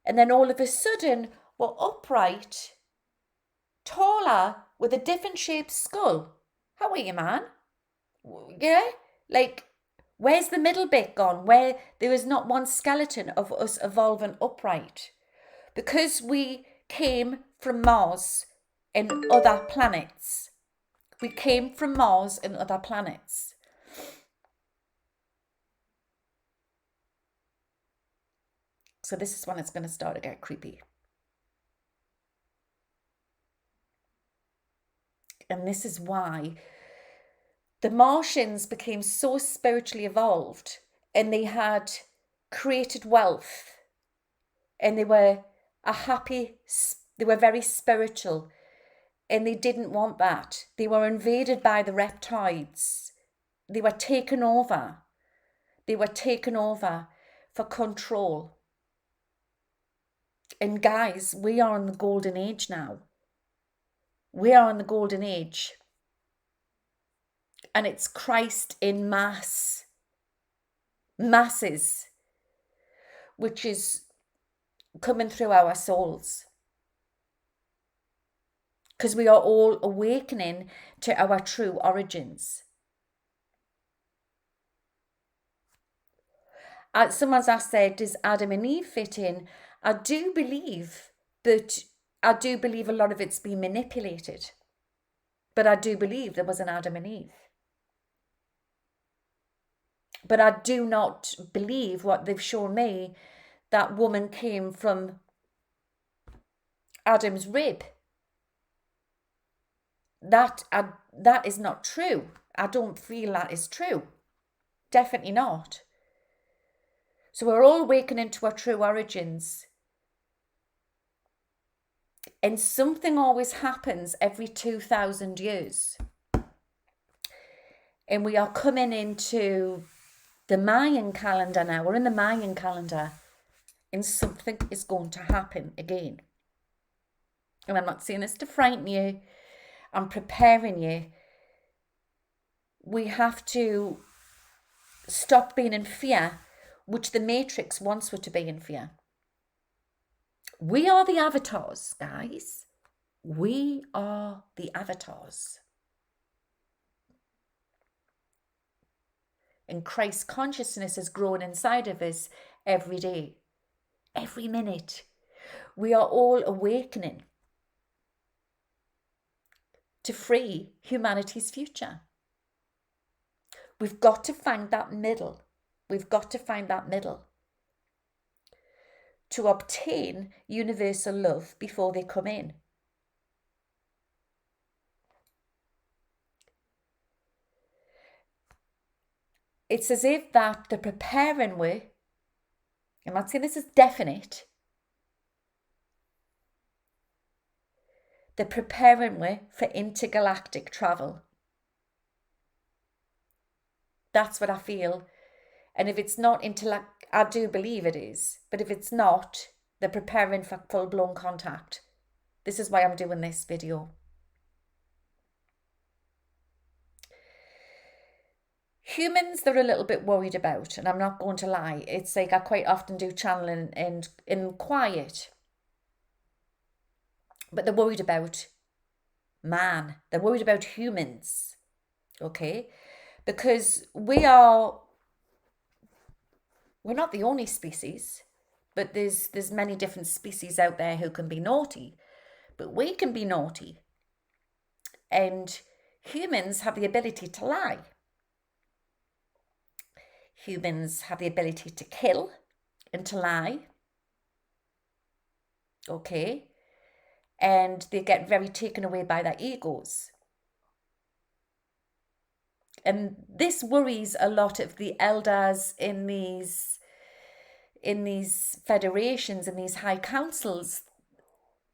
And then all of a sudden, we're upright, taller, with a different shaped skull. How are you, man? Yeah? Like, where's the middle bit gone? Where there is not one skeleton of us evolving upright. Because we came from Mars and other planets. We came from Mars and other planets. So this is when it's going to start to get creepy. And this is why the Martians became so spiritually evolved, and they had created wealth, and they were they were very spiritual, and they didn't want that. They were invaded by the reptiles. They were taken over. They were taken over for control. And guys, we are in the golden age now. We are in the golden age. And it's Christ in masses, which is coming through our souls. Because we are all awakening to our true origins. Someone's asked there, does Adam and Eve fit in? I do believe, but I do believe a lot of it's been manipulated. But I do believe there was an Adam and Eve. But I do not believe what they've shown me, that woman came from Adam's rib. That is not true. I don't feel that is true. Definitely not. So we're all awakening to our true origins. And something always happens every 2,000 years. And we are coming into the Mayan calendar now. We're in the Mayan calendar. And something is going to happen again. And I'm not saying this to frighten you. I'm preparing you. We have to stop being in fear, which the Matrix wants us to be in fear. We are the avatars, guys. We are the avatars. And Christ consciousness is growing inside of us every day, every minute. We are all awakening to free humanity's future. We've got to find that middle. We've got to find that middle to obtain universal love before they come in. It's as if that they're preparing we, I'm not saying this is definite, they're preparing we for intergalactic travel. That's what I feel. And if it's not I do believe it is, but if it's not, they're preparing for full-blown contact. This is why I'm doing this video. Humans, they're a little bit worried about, and I'm not going to lie. It's like I quite often do channeling and in quiet. But they're worried about man. They're worried about humans. Okay? Because we're not the only species, but there's many different species out there who can be naughty. But we can be naughty. And humans have the ability to lie. Humans have the ability to kill and to lie. Okay? And they get very taken away by their egos. And this worries a lot of the elders in these federations, in these high councils.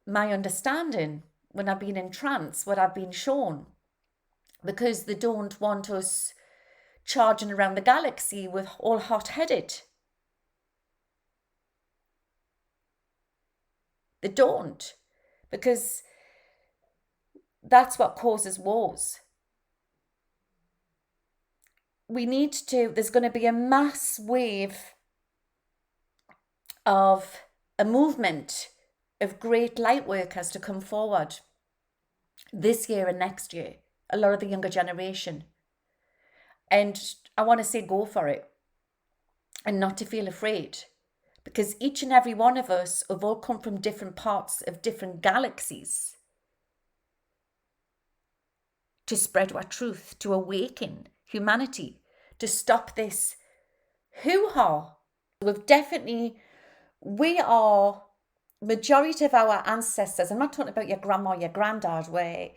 My understanding, when I've been in trance, what I've been shown, because they don't want us charging around the galaxy with all hot-headed. They don't, because that's what causes wars. There's going to be a mass wave of a movement of great light workers to come forward this year and next year, a lot of the younger generation. And I want to say go for it and not to feel afraid, because each and every one of us have all come from different parts of different galaxies to spread our truth, to awaken humanity, to stop this hoo-ha. We are, majority of our ancestors, I'm not talking about your grandma, your granddad, we're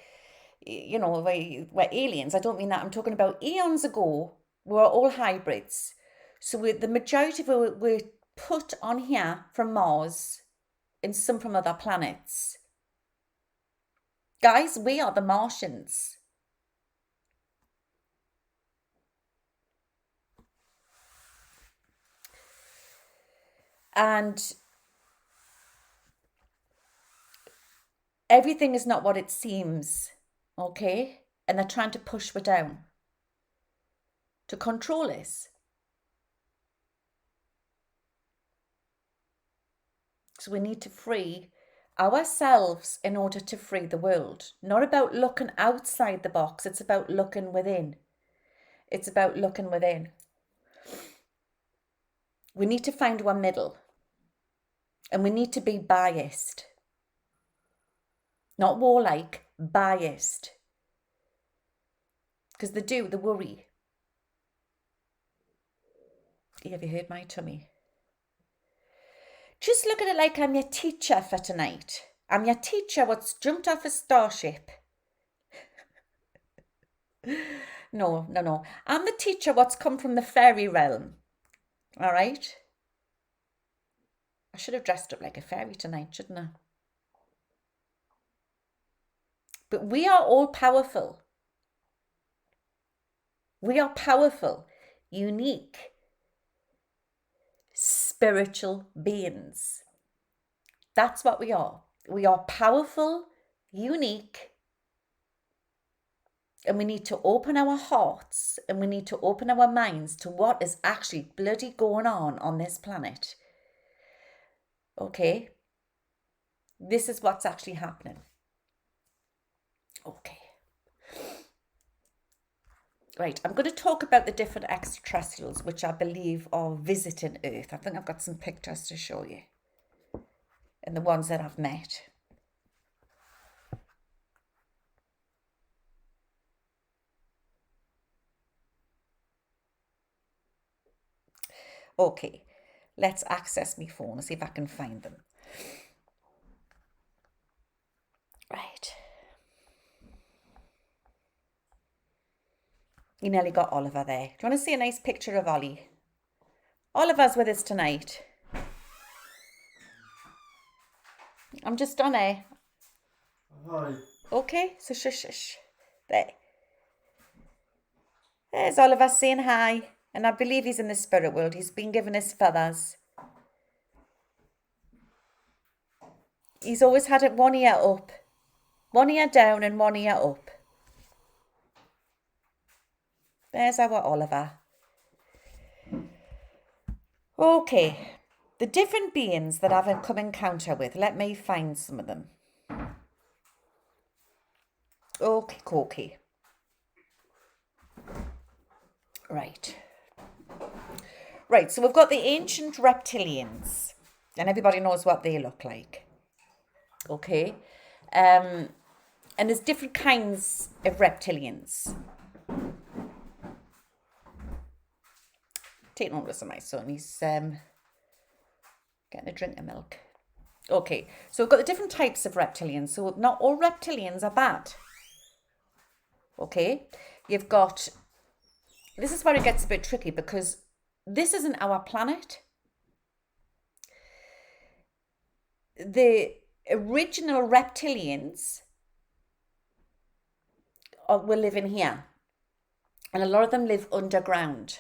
aliens. I don't mean that. I'm talking about eons ago, we were all hybrids. So the majority of it were put on here from Mars and some from other planets. Guys, we are the Martians. And everything is not what it seems, okay? And they're trying to push me down. to control us. So we need to free ourselves in order to free the world. Not about looking outside the box, it's about looking within. It's about looking within. We need to find one middle. And we need to be biased. Not warlike, biased. Because they worry. Have you heard my tummy? Just look at it like I'm your teacher for tonight. I'm your teacher what's jumped off a starship. No. I'm the teacher what's come from the fairy realm. All right? I should have dressed up like a fairy tonight, shouldn't I? But we are all powerful. We are powerful, unique, spiritual beings. That's what we are. We are powerful, unique, and we need to open our hearts and we need to open our minds to what is actually bloody going on this planet. Okay? This is what's actually happening. Okay. Right, I'm going to talk about the different extraterrestrials which I believe are visiting Earth. I think I've got some pictures to show you. And the ones that I've met. Okay, let's access my phone and see if I can find them. Right. You nearly got Oliver there. Do you want to see a nice picture of Ollie? Oliver's with us tonight. I'm just on air. Hi. Okay, so shush. There. There's Oliver saying hi. And I believe he's in the spirit world. He's been given his feathers. He's always had it one ear up. One ear down and one ear up. There's our Oliver. Okay. The different beings that I've come encounter with. Let me find some of them. Okay. Right, so we've got the ancient reptilians. And everybody knows what they look like. Okay. And there's different kinds of reptilians. Take notice of my son. He's getting a drink of milk. Okay, so we've got the different types of reptilians. So not all reptilians are bad. Okay, you've got... This is where it gets a bit tricky because this isn't our planet. The original reptilians were living here. And a lot of them live underground.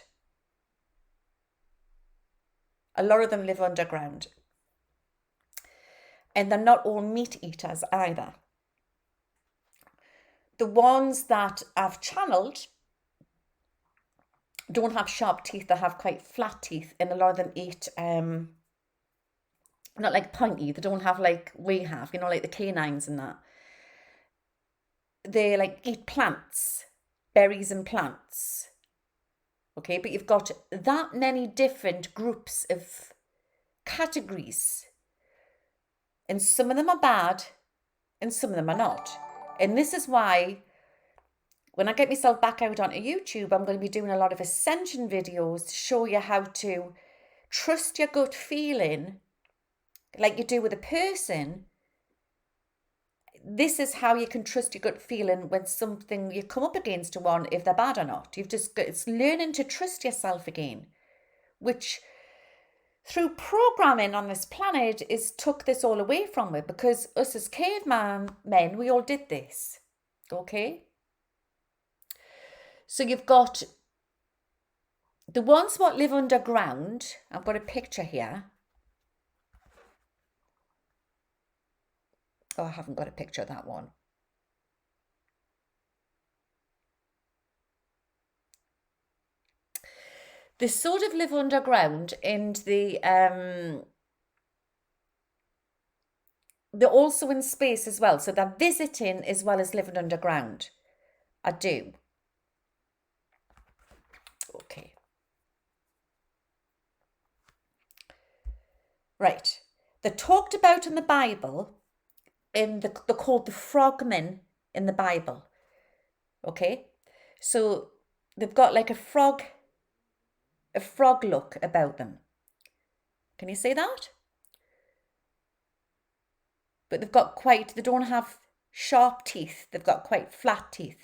And they're not all meat eaters either. The ones that I've channeled don't have sharp teeth, they have quite flat teeth, and a lot of them eat, not like pointy, they don't have like we have, like the canines and that. They like eat plants, berries and plants. Okay, but you've got that many different groups of categories. And some of them are bad and some of them are not. And this is why when I get myself back out onto YouTube, I'm going to be doing a lot of ascension videos to show you how to trust your gut feeling like you do with a person. This is how you can trust your gut feeling when something you come up against to one, if they're bad or not. It's learning to trust yourself again, which through programming on this planet took this all away from it, because us as caveman men, we all did this. Okay? So you've got the ones what live underground. I've got a picture here. Oh, I haven't got a picture of that one. They sort of live underground, and they're also in space as well. So they're visiting as well as living underground. I do. Okay. Right. They're talked about in the Bible, they're called the frogmen in the Bible. Okay. So they've got like a frog look about them. Can you see that? But they don't have sharp teeth. They've got quite flat teeth.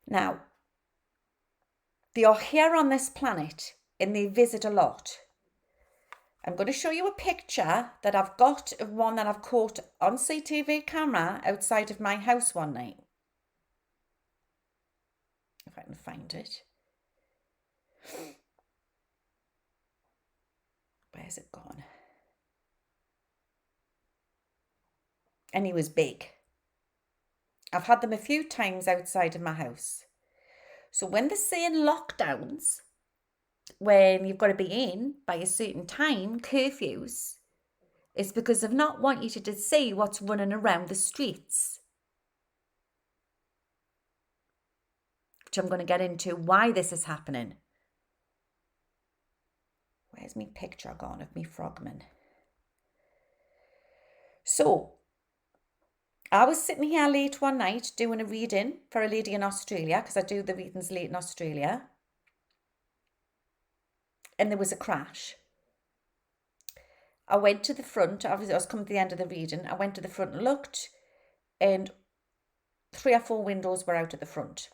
Now, they are here on this planet and they visit a lot. I'm going to show you a picture that I've got of one that I've caught on CCTV camera outside of my house one night. If I can find it. Where's it gone? And he was big. I've had them a few times outside of my house. So when they're saying lockdowns, when you've got to be in by a certain time, curfews, it's because they've not want you to see what's running around the streets. Which I'm going to get into why this is happening. Where's my picture gone of me frogman? So, I was sitting here late one night doing a reading for a lady in Australia, because I do the readings late in Australia. And there was a crash. I went to the front. Obviously, I was coming to the end of the reading. I went to the front and looked, and 3 or 4 windows were out at the front.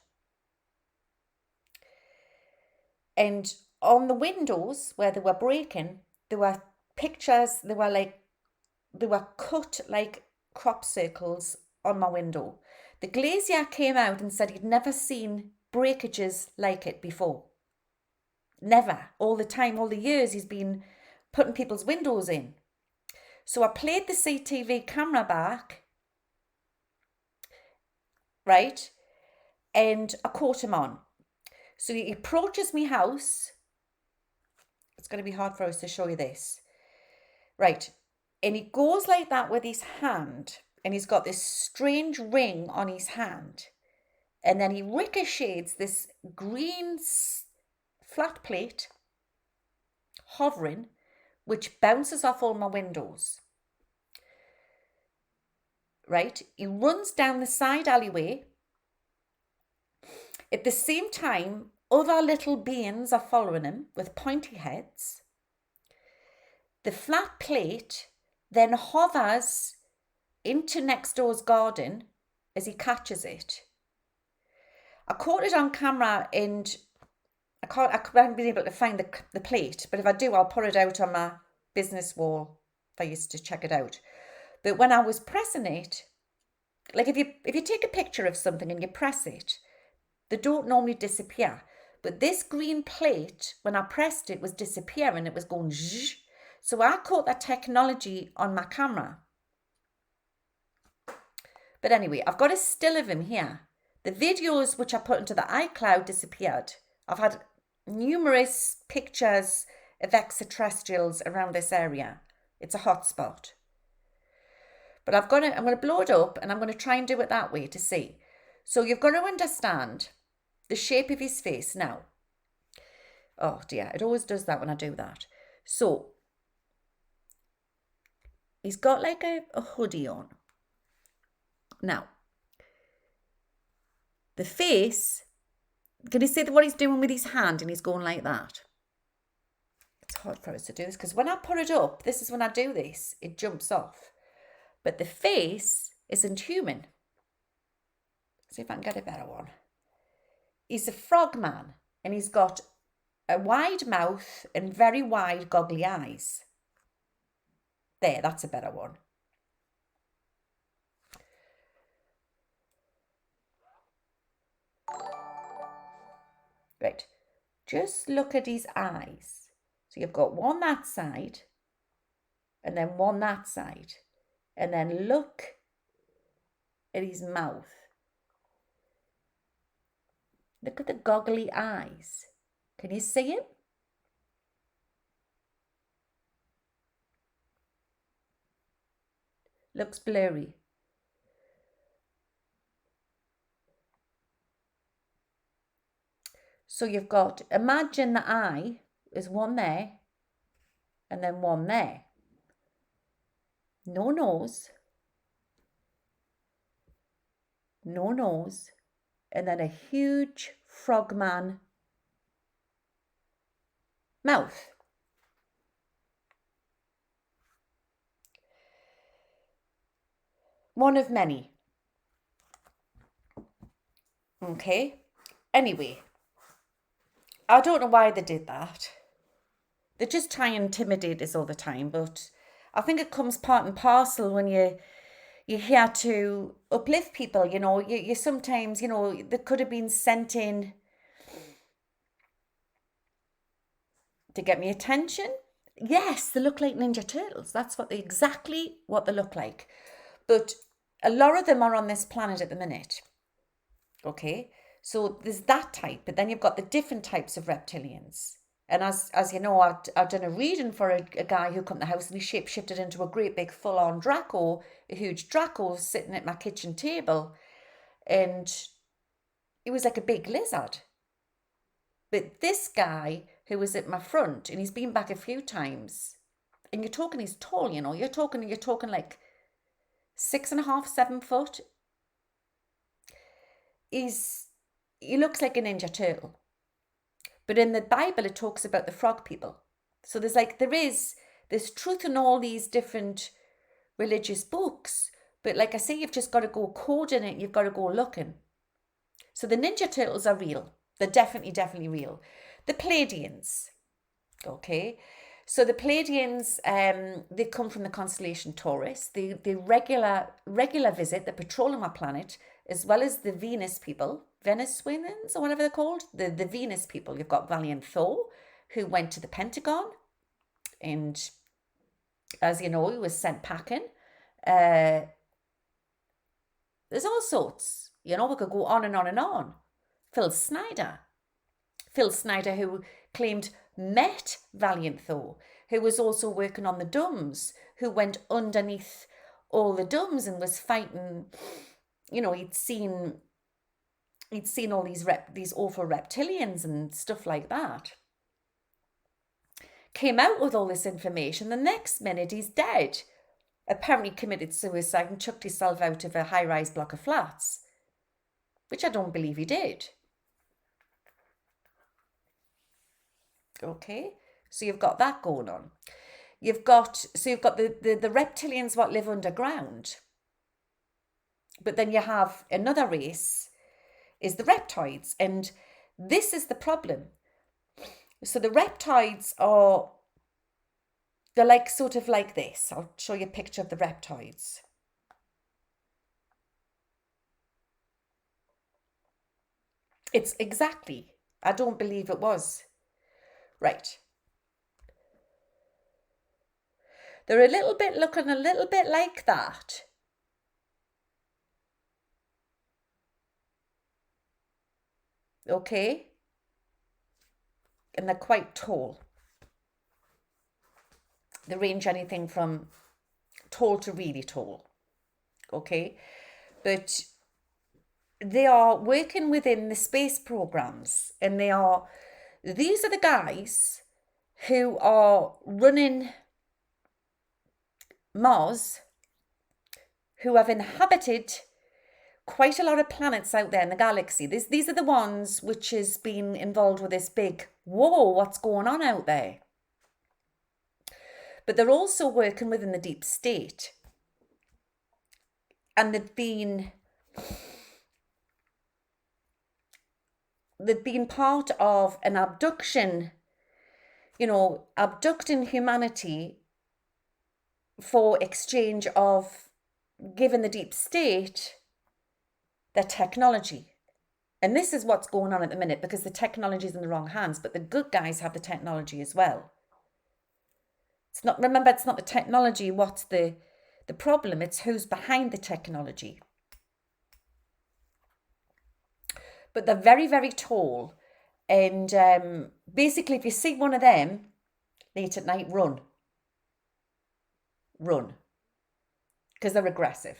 And on the windows where they were breaking, there were pictures. They were cut like crop circles on my window. The glazier came out and said he'd never seen breakages like it before. Never. All the time, all the years he's been putting people's windows in. So I played the CCTV camera back, right? And I caught him on. So he approaches my house. It's going to be hard for us to show you this. Right. And he goes like that with his hand. And he's got this strange ring on his hand. And then he ricochets this green flat plate hovering, which bounces off all my windows. Right? He runs down the side alleyway. At the same time, other little beings are following him with pointy heads. The flat plate then hovers into next door's garden as he catches it. I caught it on camera and I haven't been able to find the plate, but if I do, I'll put it out on my business wall if I used to check it out. But when I was pressing it, like if you take a picture of something and you press it, they don't normally disappear. But this green plate, when I pressed it, was disappearing. It was going zzz. So I caught that technology on my camera. But anyway, I've got a still of him here. The videos which I put into the iCloud disappeared. I've had numerous pictures of extraterrestrials around this area. It's a hotspot. But I'm going to blow it up and I'm going to try and do it that way to see. So you've got to understand the shape of his face now. Oh dear, it always does that when I do that. So he's got like a hoodie on. Now, the face, can you see what he's doing with his hand and he's going like that? It's hard for us to do this because when I put it up, this is when I do this, it jumps off. But the face isn't human. See if I can get a better one. He's a frogman and he's got a wide mouth and very wide goggly eyes. There, that's a better one. Right, just look at his eyes. So you've got one that side and then one that side. And then look at his mouth. Look at the goggly eyes. Can you see it? Looks blurry. So you've got, imagine the eye is one there and then one there. No nose. No nose. And then a huge frogman mouth. One of many. Okay. Anyway, I don't know why they did that. They just try and intimidate us all the time, but I think it comes part and parcel when you're here to uplift people, you know. You sometimes, you know, they could have been sent in to get me attention. Yes, they look like Ninja Turtles. That's exactly what they look like. But a lot of them are on this planet at the minute. Okay, so there's that type, but then you've got the different types of reptilians. And as you know, I've done a reading for a guy who come to the house and he shapeshifted into a great big full-on Draco, a huge Draco sitting at my kitchen table. And it was like a big lizard. But this guy who was at my front, and he's been back a few times, and you're talking, he's tall, you know, you're talking like 6.5, 7 foot. He looks like a Ninja Turtle. But in the Bible, it talks about the frog people. So there's truth in all these different religious books. But like I say, you've just got to go coding it. You've got to go looking. So the Ninja Turtles are real. They're definitely real. The Pleiadians. Okay. So the Pleiadians, they come from the constellation Taurus. They regular visit, they patrol on our planet, as well as the Venus people, Venezuelans or whatever they're called, the Venus people. You've got Valiant Thor, who went to the Pentagon, and as you know, he was sent packing. There's all sorts, you know, we could go on and on and on. Phil Snyder, who claimed met Valiant Thor, who was also working on the Dumbs, who went underneath all the Dumbs and was fighting. You know, he'd seen all these awful reptilians and stuff like that. Came out with all this information. The next minute he's dead. Apparently committed suicide and chucked himself out of a high-rise block of flats, which I don't believe he did. Okay, so you've got that going on. You've got the reptilians what live underground. But then you have another race, is the reptoids. And this is the problem. So the reptoids they're like sort of like this. I'll show you a picture of the reptoids. It's exactly, I don't believe it was. Right. They're looking a little bit like that. Okay. And they're quite tall. They range anything from tall to really tall. Okay. But they are working within the space programs, and these are the guys who are running Mars, who have inhabited quite a lot of planets out there in the galaxy. These are the ones which has been involved with this big, whoa, what's going on out there? But they're also working within the deep state. And they've been part of an abduction, you know, abducting humanity for exchange of giving the deep state their technology. And this is what's going on at the minute, because the technology is in the wrong hands, but the good guys have the technology as well. It's not the technology what's the problem, it's who's behind the technology. but they're very, very tall. And basically, if you see one of them late at night, run. Run. Because they're aggressive.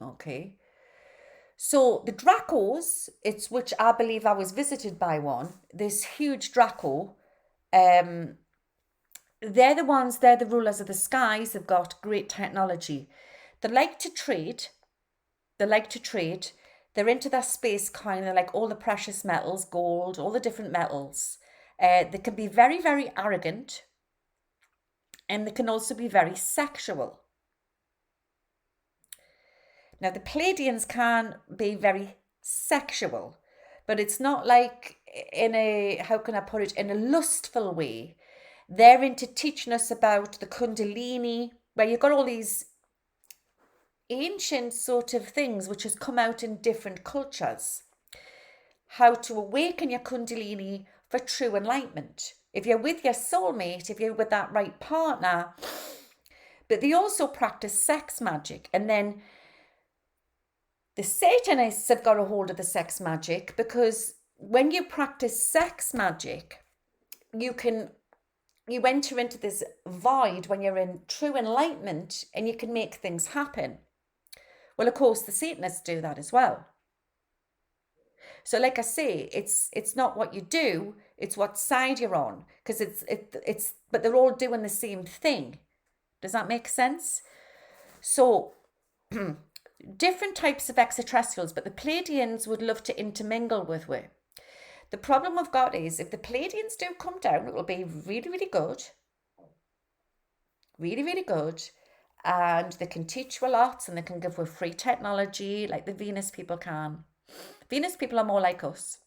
Okay. So the Dracos, it's which I believe I was visited by one, this huge Draco, they're the rulers of the skies. They've got great technology. They like to trade. They're into their space kind of like all the precious metals, gold, all the different metals. They can be very, very arrogant, and they can also be very sexual. Now, the Pleiadians can be very sexual, but it's not like in a, how can I put it, in a lustful way. They're into teaching us about the Kundalini, where you've got all these ancient sort of things which has come out in different cultures. How to awaken your Kundalini for true enlightenment. If you're with your soulmate, if you're with that right partner. But they also practice sex magic. And then the Satanists have got a hold of the sex magic, because when you practice sex magic, you enter into this void when you're in true enlightenment, and you can make things happen. Well, of course, the Satanists do that as well. So like I say, it's not what you do, it's what side you're on, because but they're all doing the same thing. Does that make sense? So different types of extraterrestrials, but the Pleiadians would love to intermingle with we. The problem we've got is, if the Pleiadians do come down, it will be really, really good. Really, really good. And they can teach you a lot, and they can give you free technology like the Venus people can. Venus people are more like us.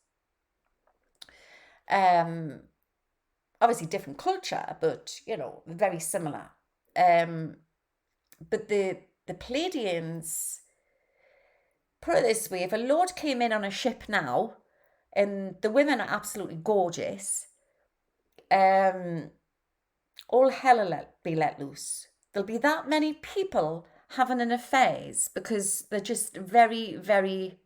Obviously different culture, but, you know, very similar. But the Pleiadians, put it this way, if a lord came in on a ship now, and the women are absolutely gorgeous, all hell will be let loose. There'll be that many people having an affairs, because they're just very, very,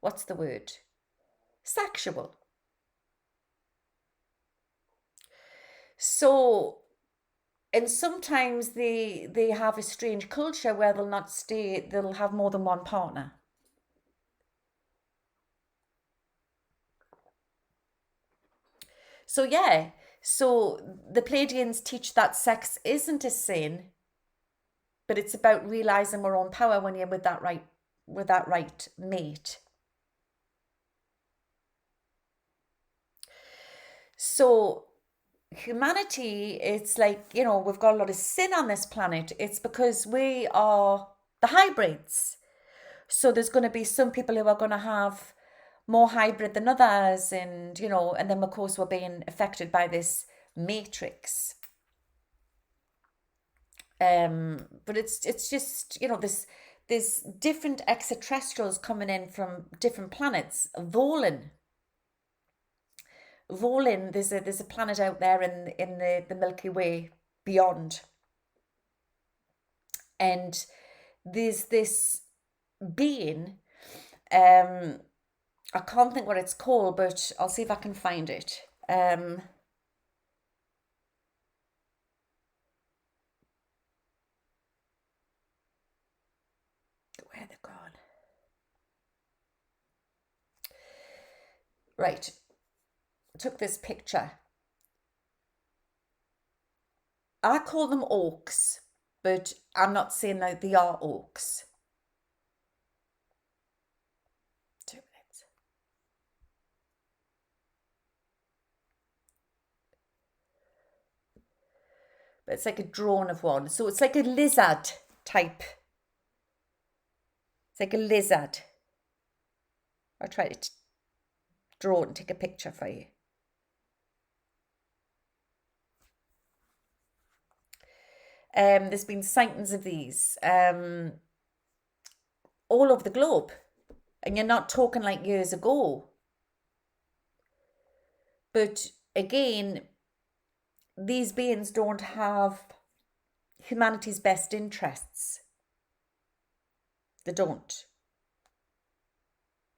what's the word? Sexual. So, and sometimes they have a strange culture where they'll have more than one partner. So yeah, so the Pleiadians teach that sex isn't a sin, but it's about realizing our own power when you're with that right mate. So humanity, it's like, you know, we've got a lot of sin on this planet. It's because we are the hybrids. So there's going to be some people who are going to have more hybrid than others, and, you know, and then of course we're being affected by this matrix. But it's just, you know, there's different extraterrestrials coming in from different planets. Volin, there's a planet out there in the Milky Way beyond, and there's this being, I can't think what it's called, but I'll see if I can find it. Where they've gone. Right. Took this picture. I call them orcs, but I'm not saying that they are orcs. 2 minutes. But it's like a drawing of one. So it's like a lizard type. It's like a lizard. I'll try to draw it and take a picture for you. There's been sightings of these all over the globe, and you're not talking like years ago. But again, these beings don't have humanity's best interests. They don't.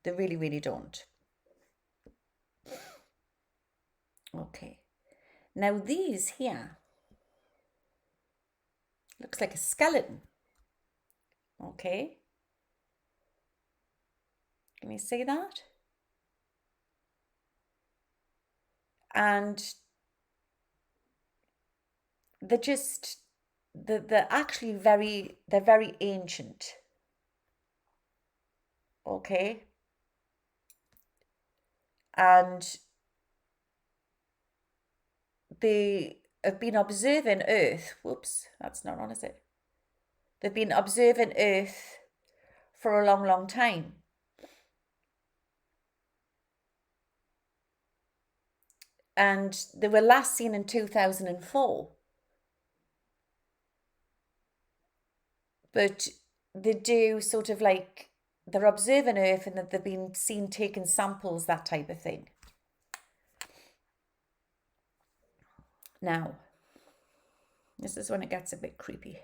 They really, really don't. Okay. Now these here looks like a skeleton. Okay. Can you see that? And they're just, they're actually they're very ancient. Okay. And they have been observing Earth. Whoops, that's not on, is it? They've been observing Earth for a long, long time. And they were last seen in 2004. But they do sort of like, they're observing Earth and that they've been seen taking samples, that type of thing. Now, this is when it gets a bit creepy.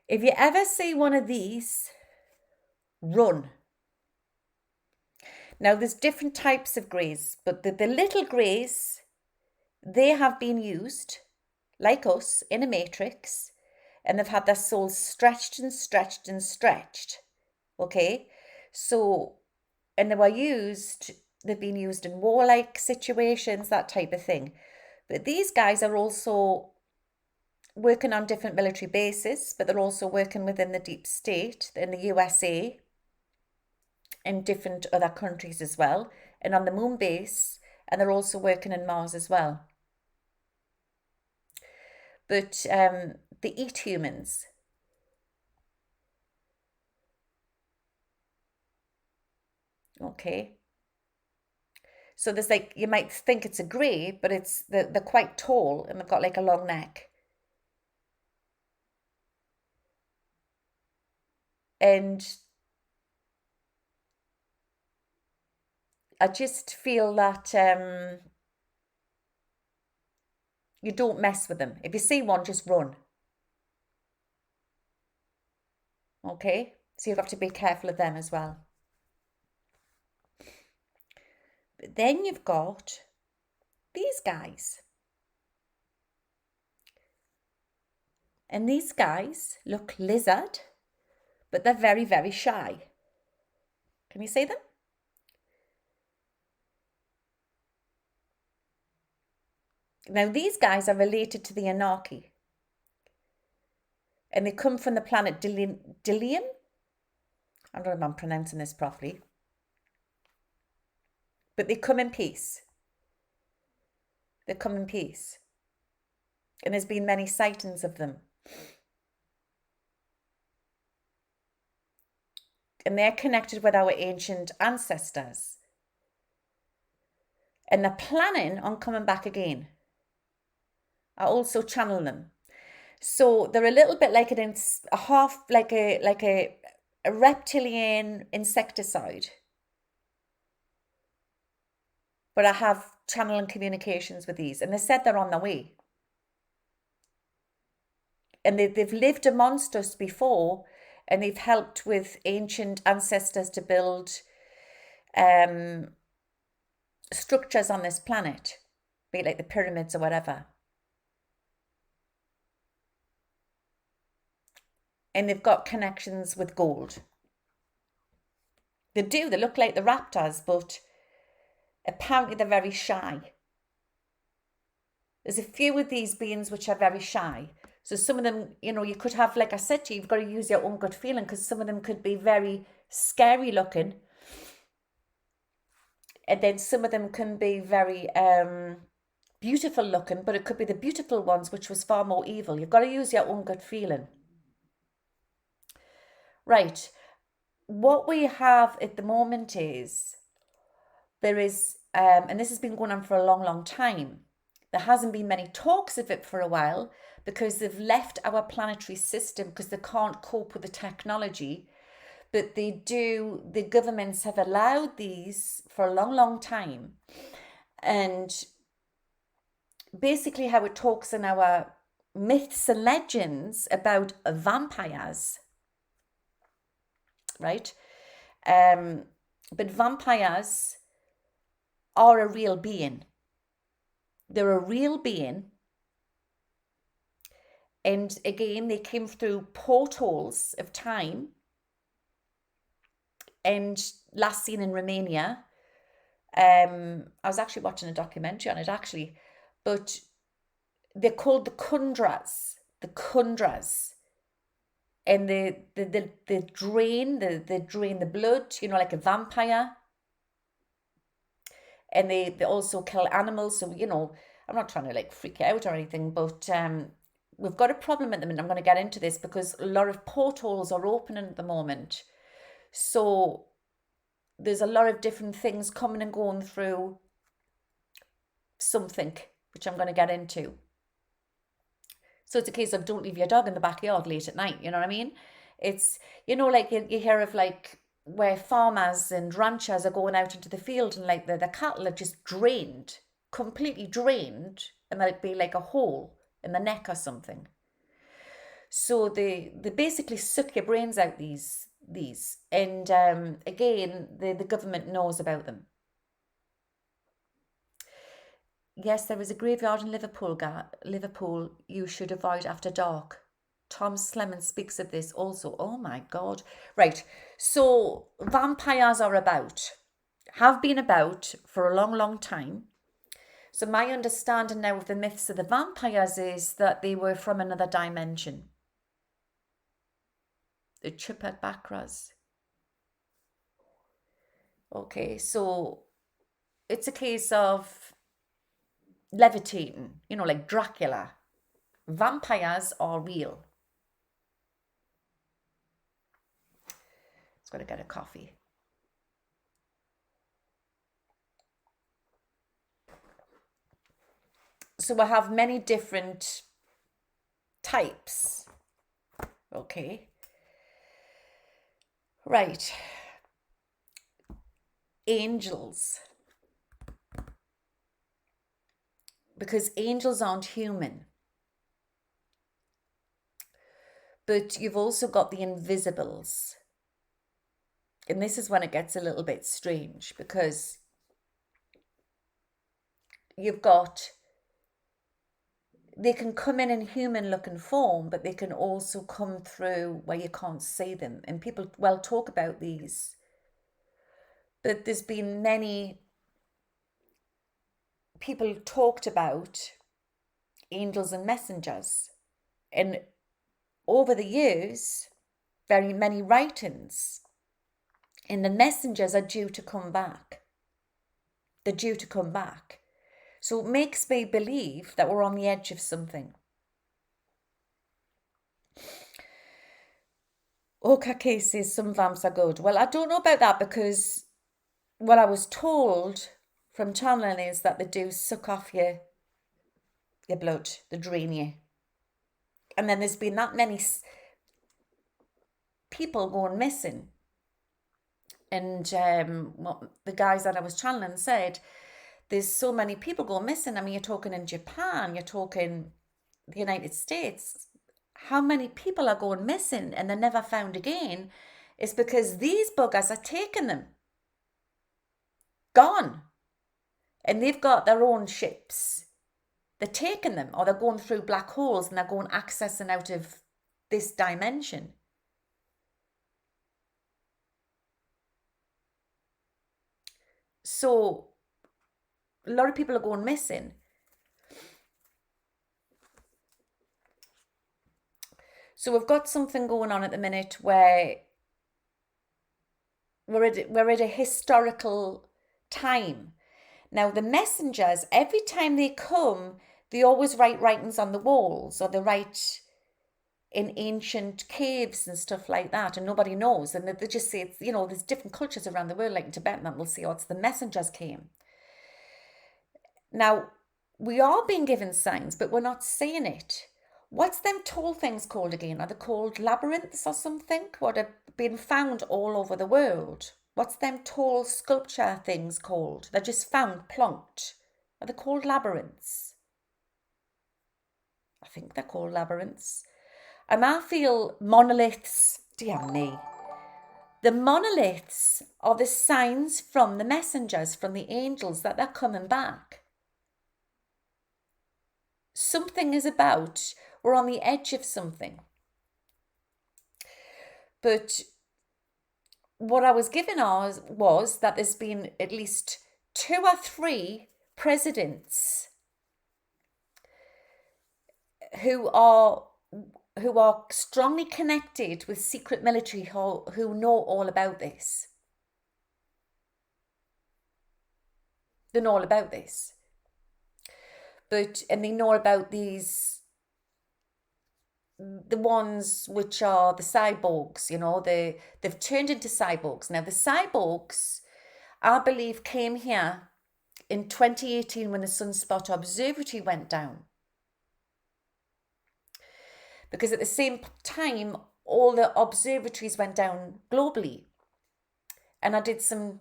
If you ever see one of these, run. Now, there's different types of greys, but the little greys, they have been used, like us, in a matrix, and they've had their souls stretched and stretched and stretched. Okay? So, and they were used, they've been used in warlike situations, that type of thing. But these guys are also working on different military bases, but they're also working within the deep state in the USA and different other countries as well, and on the moon base, and they're also working in Mars as well. But they eat humans. Okay. So there's like, you might think it's a grey, but it's they're quite tall and they've got like a long neck. And I just feel that you don't mess with them. If you see one, just run. Okay? So you have to be careful of them as well. But then you've got these guys. And these guys look lizard, but they're very, very shy. Can you see them? Now, these guys are related to the Anarchy. And they come from the planet Dilium. I don't know if I'm pronouncing this properly. But they come in peace. They come in peace. And there's been many sightings of them. And they're connected with our ancient ancestors. And they're planning on coming back again. I also channel them. So they're a little bit like a reptilian insecticide. But I have channeling communications with these, and they said they're on their way. And they've lived amongst us before, and they've helped with ancient ancestors to build structures on this planet, be it like the pyramids or whatever. And they've got connections with gold. They do, they look like the raptors, but apparently they're very shy. There's a few of these beings which are very shy. So some of them, you know, you could have, like I said to you, you've got to use your own gut feeling, because some of them could be very scary looking. And then some of them can be very beautiful looking, but it could be the beautiful ones, which was far more evil. You've got to use your own gut feeling. Right. What we have at the moment is, there is, and this has been going on for a long, long time. There hasn't been many talks of it for a while, because they've left our planetary system because they can't cope with the technology. But they do, the governments have allowed these for a long, long time. And basically how it talks in our myths and legends about vampires, right? But vampires are a real being. They're a real being. And again, they came through portals of time. And last seen in Romania, I was actually watching a documentary on it actually, but they're called the kundras. The kundras. And they drain the blood, you know, like a vampire. And they also kill animals. So, you know, I'm not trying to like freak out or anything, but we've got a problem at the minute. I'm going to get into this because a lot of portals are opening at the moment. So there's a lot of different things coming and going through something, which I'm going to get into. So it's a case of don't leave your dog in the backyard late at night, you know what I mean? It's, you know, like you hear of like where farmers and ranchers are going out into the field and like the cattle are just drained, completely drained, and there'd be like a hole in the neck or something. So they basically suck your brains out, these. And again, the government knows about them. Yes, there is a graveyard in Liverpool you should avoid after dark. Tom Slemon speaks of this also. Oh my God. Right. So vampires are have been about for a long, long time. So my understanding now of the myths of the vampires is that they were from another dimension. The Chupacabras. Okay, so it's a case of levitating, you know, like Dracula. Vampires are real. Got to get a coffee. So we have many different types. Okay. Right. Angels. Because angels aren't human. But you've also got the invisibles. And this is when it gets a little bit strange because you've got, they can come in human looking form, but they can also come through where you can't see them. And people talk about these. But there's been many people talked about angels and messengers. And over the years, very many writings. And the messengers are due to come back. They're due to come back. So it makes me believe that we're on the edge of something. Okay, says some vamps are good. Well, I don't know about that because what I was told from channeling is that they do suck off your blood, they drain you. And then there's been that many people going missing. And what the guys that I was channeling said, there's so many people going missing. I mean, you're talking in Japan, you're talking the United States. How many people are going missing and they're never found again is because these buggers are taking them. Gone. And they've got their own ships. They're taking them, or they're going through black holes and they're going accessing out of this dimension. So a lot of people are going missing. So we've got something going on at the minute where we're at a historical time. Now the messengers, every time they come, they always write writings on the walls, or they write in ancient caves and stuff like that, and nobody knows. And they just say, it's, you know, there's different cultures around the world, like in Tibet, and will say, oh, it's the messengers came. Now, we are being given signs, but we're not seeing it. What's them tall things called again? Are they called labyrinths or something? What have been found all over the world? What's them tall sculpture things called? They're just found plonked. Are they called labyrinths? I think they're called labyrinths. And I feel monoliths, dear me, the monoliths are the signs from the messengers, from the angels, that they're coming back. Something is about, we're on the edge of something. But what I was given was that there's been at least 2 or 3 presidents who are strongly connected with secret military who know all about this. They know all about this. And they know about these, the ones which are the cyborgs, you know, they've turned into cyborgs. Now, the cyborgs, I believe, came here in 2018 when the Sunspot Observatory went down. Because at the same time, all the observatories went down globally. And I did some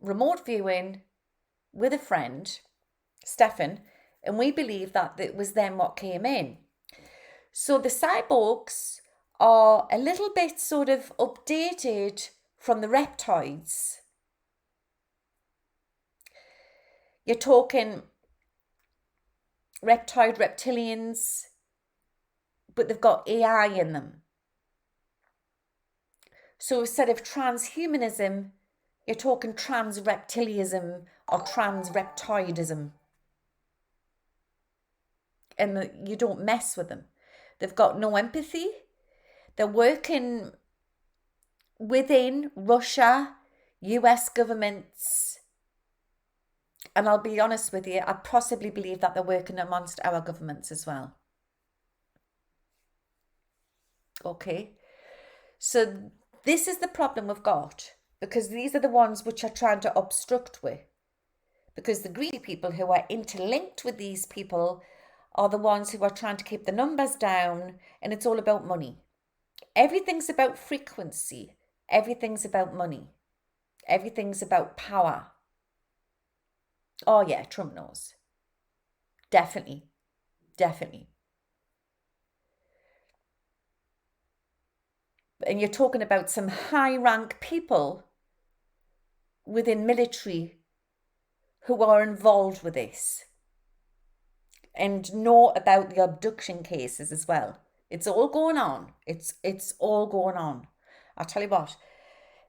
remote viewing with a friend, Stefan, and we believe that it was them what came in. So the cyborgs are a little bit sort of updated from the reptoids. You're talking reptilians, but they've got AI in them. So instead of transhumanism, you're talking transreptilism or transreptoidism. And you don't mess with them. They've got no empathy. They're working within Russia, US governments. And I'll be honest with you, I possibly believe that they're working amongst our governments as well. Okay. So this is the problem we've got, because these are the ones which are trying to obstruct with. Because the greedy people who are interlinked with these people are the ones who are trying to keep the numbers down, and it's all about money. Everything's about frequency. Everything's about money. Everything's about power. Oh yeah, Trump knows. Definitely. Definitely. And you're talking about some high-rank people within military who are involved with this and know about the abduction cases as well. It's all going on. It's all going on. I'll tell you what,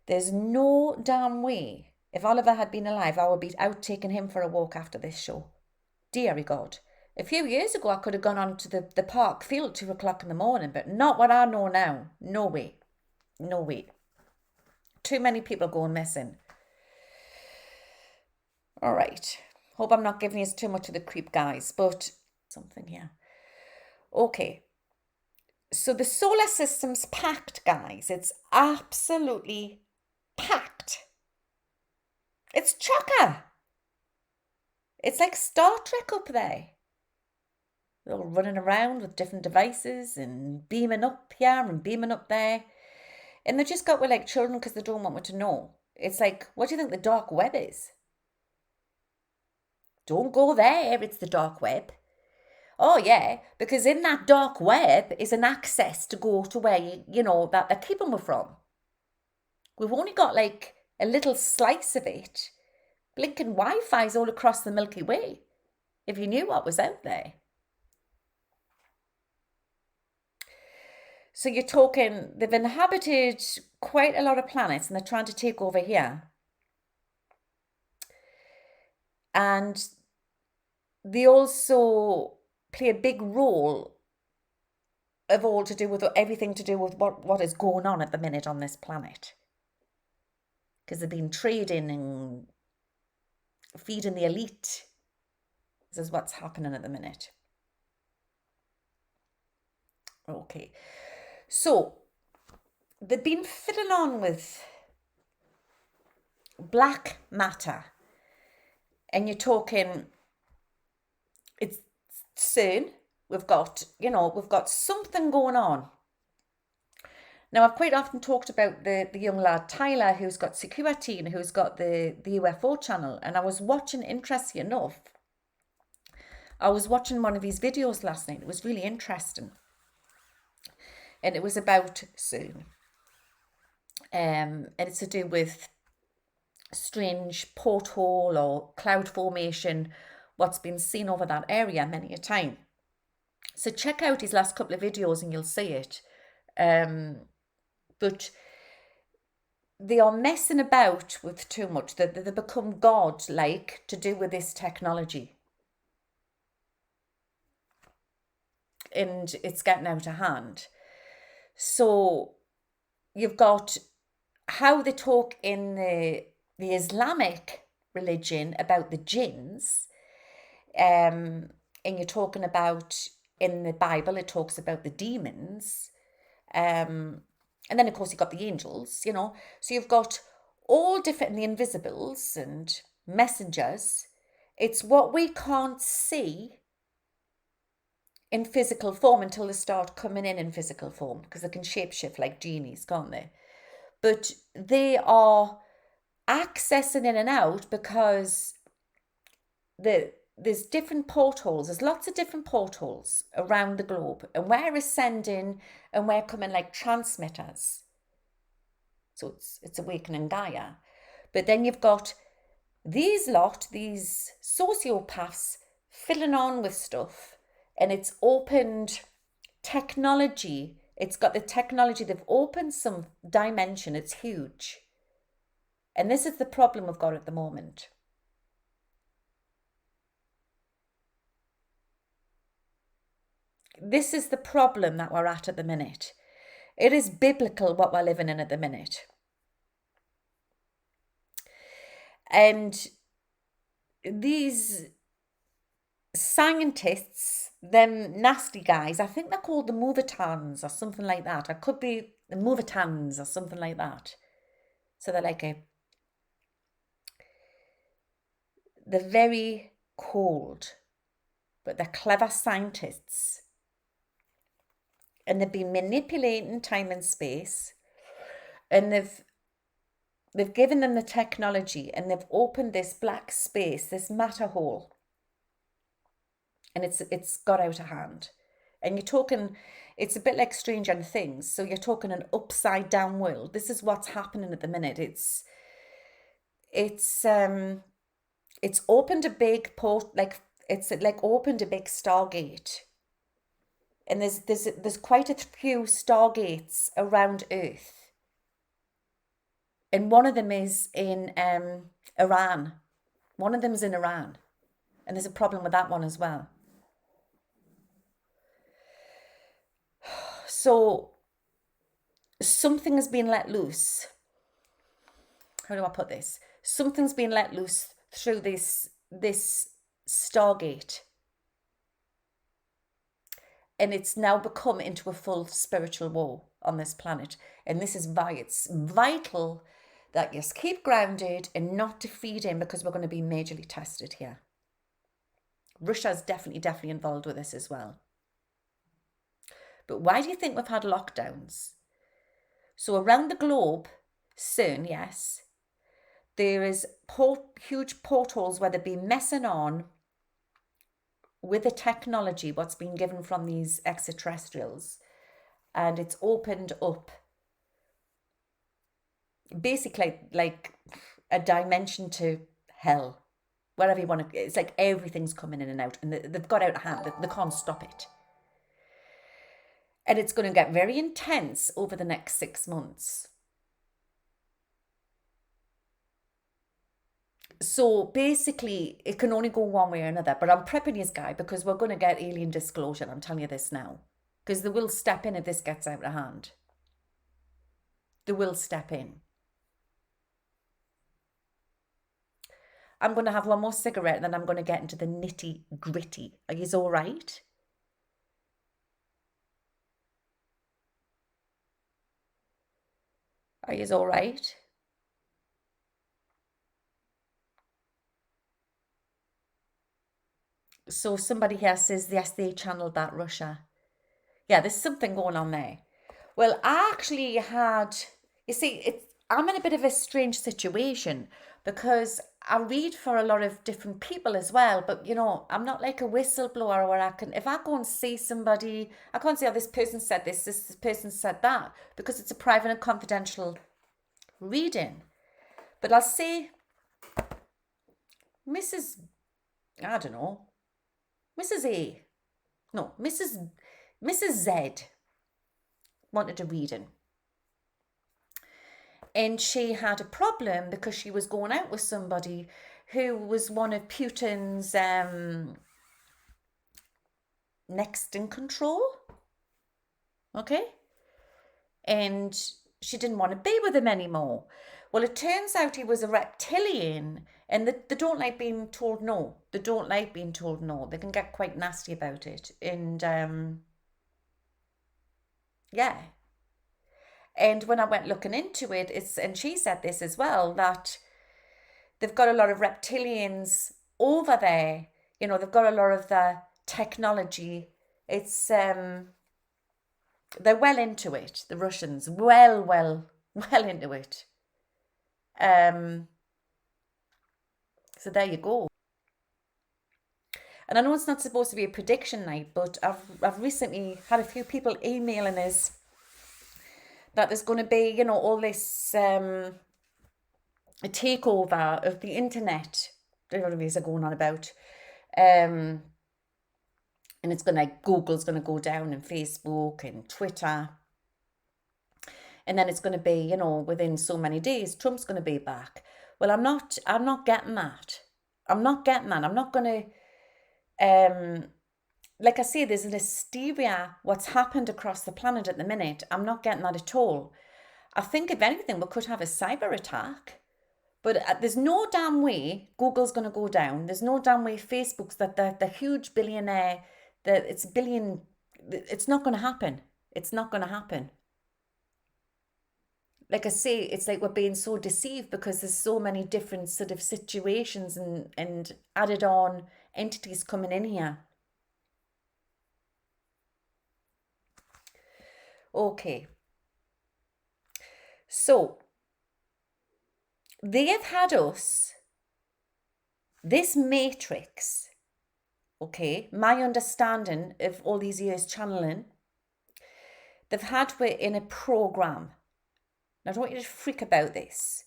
there's no damn way. If Oliver had been alive, I would be out taking him for a walk after this show. Deary God. A few years ago, I could have gone on to the park field at 2 o'clock in the morning, but not what I know now. No way. No way. Too many people going missing. All right. Hope I'm not giving you too much of the creep, guys, but something here. Okay. So the solar system's packed, guys. It's absolutely packed. It's chocker. It's like Star Trek up there. They're all running around with different devices and beaming up here and beaming up there. And they just got with like children because they don't want me to know. It's like, what do you think the dark web is? Don't go there, it's the dark web. Oh yeah, because in that dark web is an access to go to where, you know, that they're keeping me from. We've only got like a little slice of it. Blinking Wi-Fi's all across the Milky Way. If you knew what was out there. So you're talking, they've inhabited quite a lot of planets and they're trying to take over here. And they also play a big role of all to do with everything to do with what is going on at the minute on this planet. Because they've been trading and feeding the elite. This is what's happening at the minute. Okay. So, they've been fiddling on with black matter. And you're talking, it's soon, we've got something going on. Now, I've quite often talked about the young lad, Tyler, who's got security and who's got the UFO channel. And I was watching, interestingly enough, I was watching one of his videos last night. It was really interesting. And it was about soon. And it's to do with strange porthole or cloud formation, what's been seen over that area many a time. So check out his last couple of videos and you'll see it. But they are messing about with too much. They become God-like to do with this technology. And it's getting out of hand. So you've got how they talk in the Islamic religion about the jinns. And you're talking about in the Bible, it talks about the demons. And then, of course, you've got the angels, you know. So you've got all different, the invisibles and messengers. It's what we can't see in physical form until they start coming in physical form, because they can shapeshift like genies, can't they? But they are accessing in and out because there's different portholes. There's lots of different portholes around the globe, and we're ascending and we're coming like transmitters. So it's awakening Gaia. But then you've got these sociopaths filling on with stuff, and it's opened technology. It's got the technology. They've opened some dimension. It's huge. And this is the problem we've got at the moment. This is the problem that we're at the minute. It is biblical what we're living in at the minute. And these scientists, them nasty guys, I think they're called the Movatans or something like that. It could be the Movatans or something like that. So they're like they're very cold, but they're clever scientists. And they've been manipulating time and space, and they've given them the technology, and they've opened this black space, this matter hole, and it's got out of hand. And you're talking, it's a bit like Stranger Things. So you're talking an upside down world. This is what's happening at the minute. It's opened a big port, like it's like opened a big Stargate. And there's quite a few Stargates around Earth. And one of them is in Iran. One of them is in Iran. And there's a problem with that one as well. So something has been let loose. How do I put this? Something's been let loose through this Stargate. And it's now become into a full spiritual war on this planet. And this is why it's vital that you keep grounded and not to feed in, because we're going to be majorly tested here. Russia's definitely involved with this as well. But why do you think we've had lockdowns? So around the globe, soon, yes, there is huge portholes where they've been messing on with the technology, what's been given from these extraterrestrials, and it's opened up basically like a dimension to hell, wherever you want to. It's like everything's coming in and out, and they've got out of hand. They can't stop it. And it's going to get very intense over the next 6 months. So basically, it can only go one way or another. But I'm prepping you, guy, because we're going to get alien disclosure. I'm telling you this now. Because they will step in if this gets out of hand. They will step in. I'm going to have one more cigarette and then I'm going to get into the nitty gritty. Are you all right? Are you all right? So somebody here says, yes, they channeled that Russia. Yeah, there's something going on there. Well, I actually had, you see, I'm in a bit of a strange situation because I read for a lot of different people as well, but you know, I'm not like a whistleblower where if I go and see somebody, I can't say, oh, this person said this person said that, because it's a private and confidential reading. But I'll say Mrs. I don't know, Mrs. A. No, Mrs. Z wanted a reading. And she had a problem because she was going out with somebody who was one of Putin's next in control. Okay? And she didn't want to be with him anymore. Well, it turns out he was a reptilian, and they don't like being told no. They don't like being told no. They can get quite nasty about it. And yeah. And when I went looking into it, and she said this as well, that they've got a lot of reptilians over there. You know, they've got a lot of the technology. It's they're well into it. The Russians, well into it. So there you go. And I know it's not supposed to be a prediction night, but I've recently had a few people emailing us that there's going to be, you know, all this a takeover of the internet. A lot of these are going on about, and it's going to, Google's going to go down, and Facebook and Twitter, and then it's going to be, you know, within so many days Trump's going to be back. Well, I'm not getting that. I'm not getting that. I'm not going to like I say, there's an hysteria what's happened across the planet at the minute. I'm not getting that at all. I think if anything, we could have a cyber attack. But there's no damn way Google's going to go down. There's no damn way Facebook's that the huge billionaire, that it's billion. It's not going to happen. It's not going to happen. Like I say, it's like we're being so deceived because there's so many different sort of situations and added on entities coming in here. Okay. So they have had us, this matrix, okay, my understanding of all these years channeling, they've had we're in a program. Now, I don't want you to freak about this.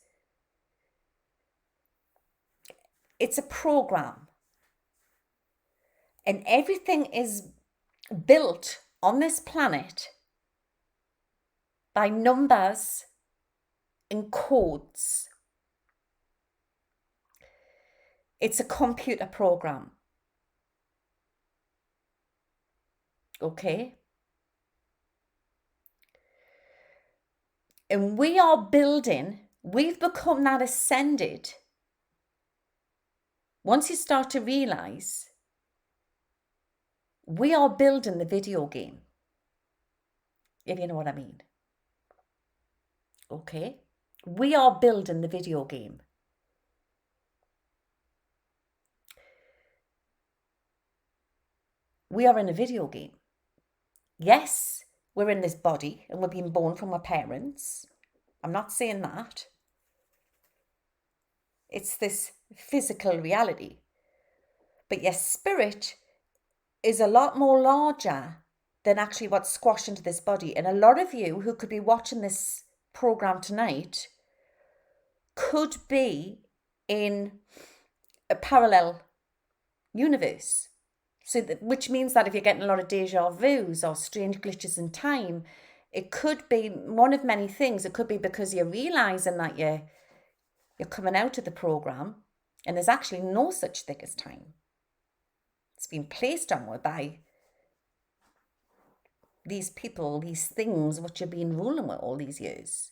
It's a program. And everything is built on this planet by numbers and codes. It's a computer program. Okay? And we are building, we've become that ascended. Once you start to realize, we are building the video game, if you know what I mean. Okay? We are building the video game. We are in a video game. Yes, we're in this body and we're being born from our parents. I'm not saying that. It's this physical reality. But your spirit is a lot more larger than actually what's squashed into this body. And a lot of you who could be watching this program tonight could be in a parallel universe. So which means that if you're getting a lot of deja vus or strange glitches in time, it could be one of many things. It could be because you're realizing that you're coming out of the program and there's actually no such thing as time. It's been placed on you by these people, these things which you've been ruling with all these years.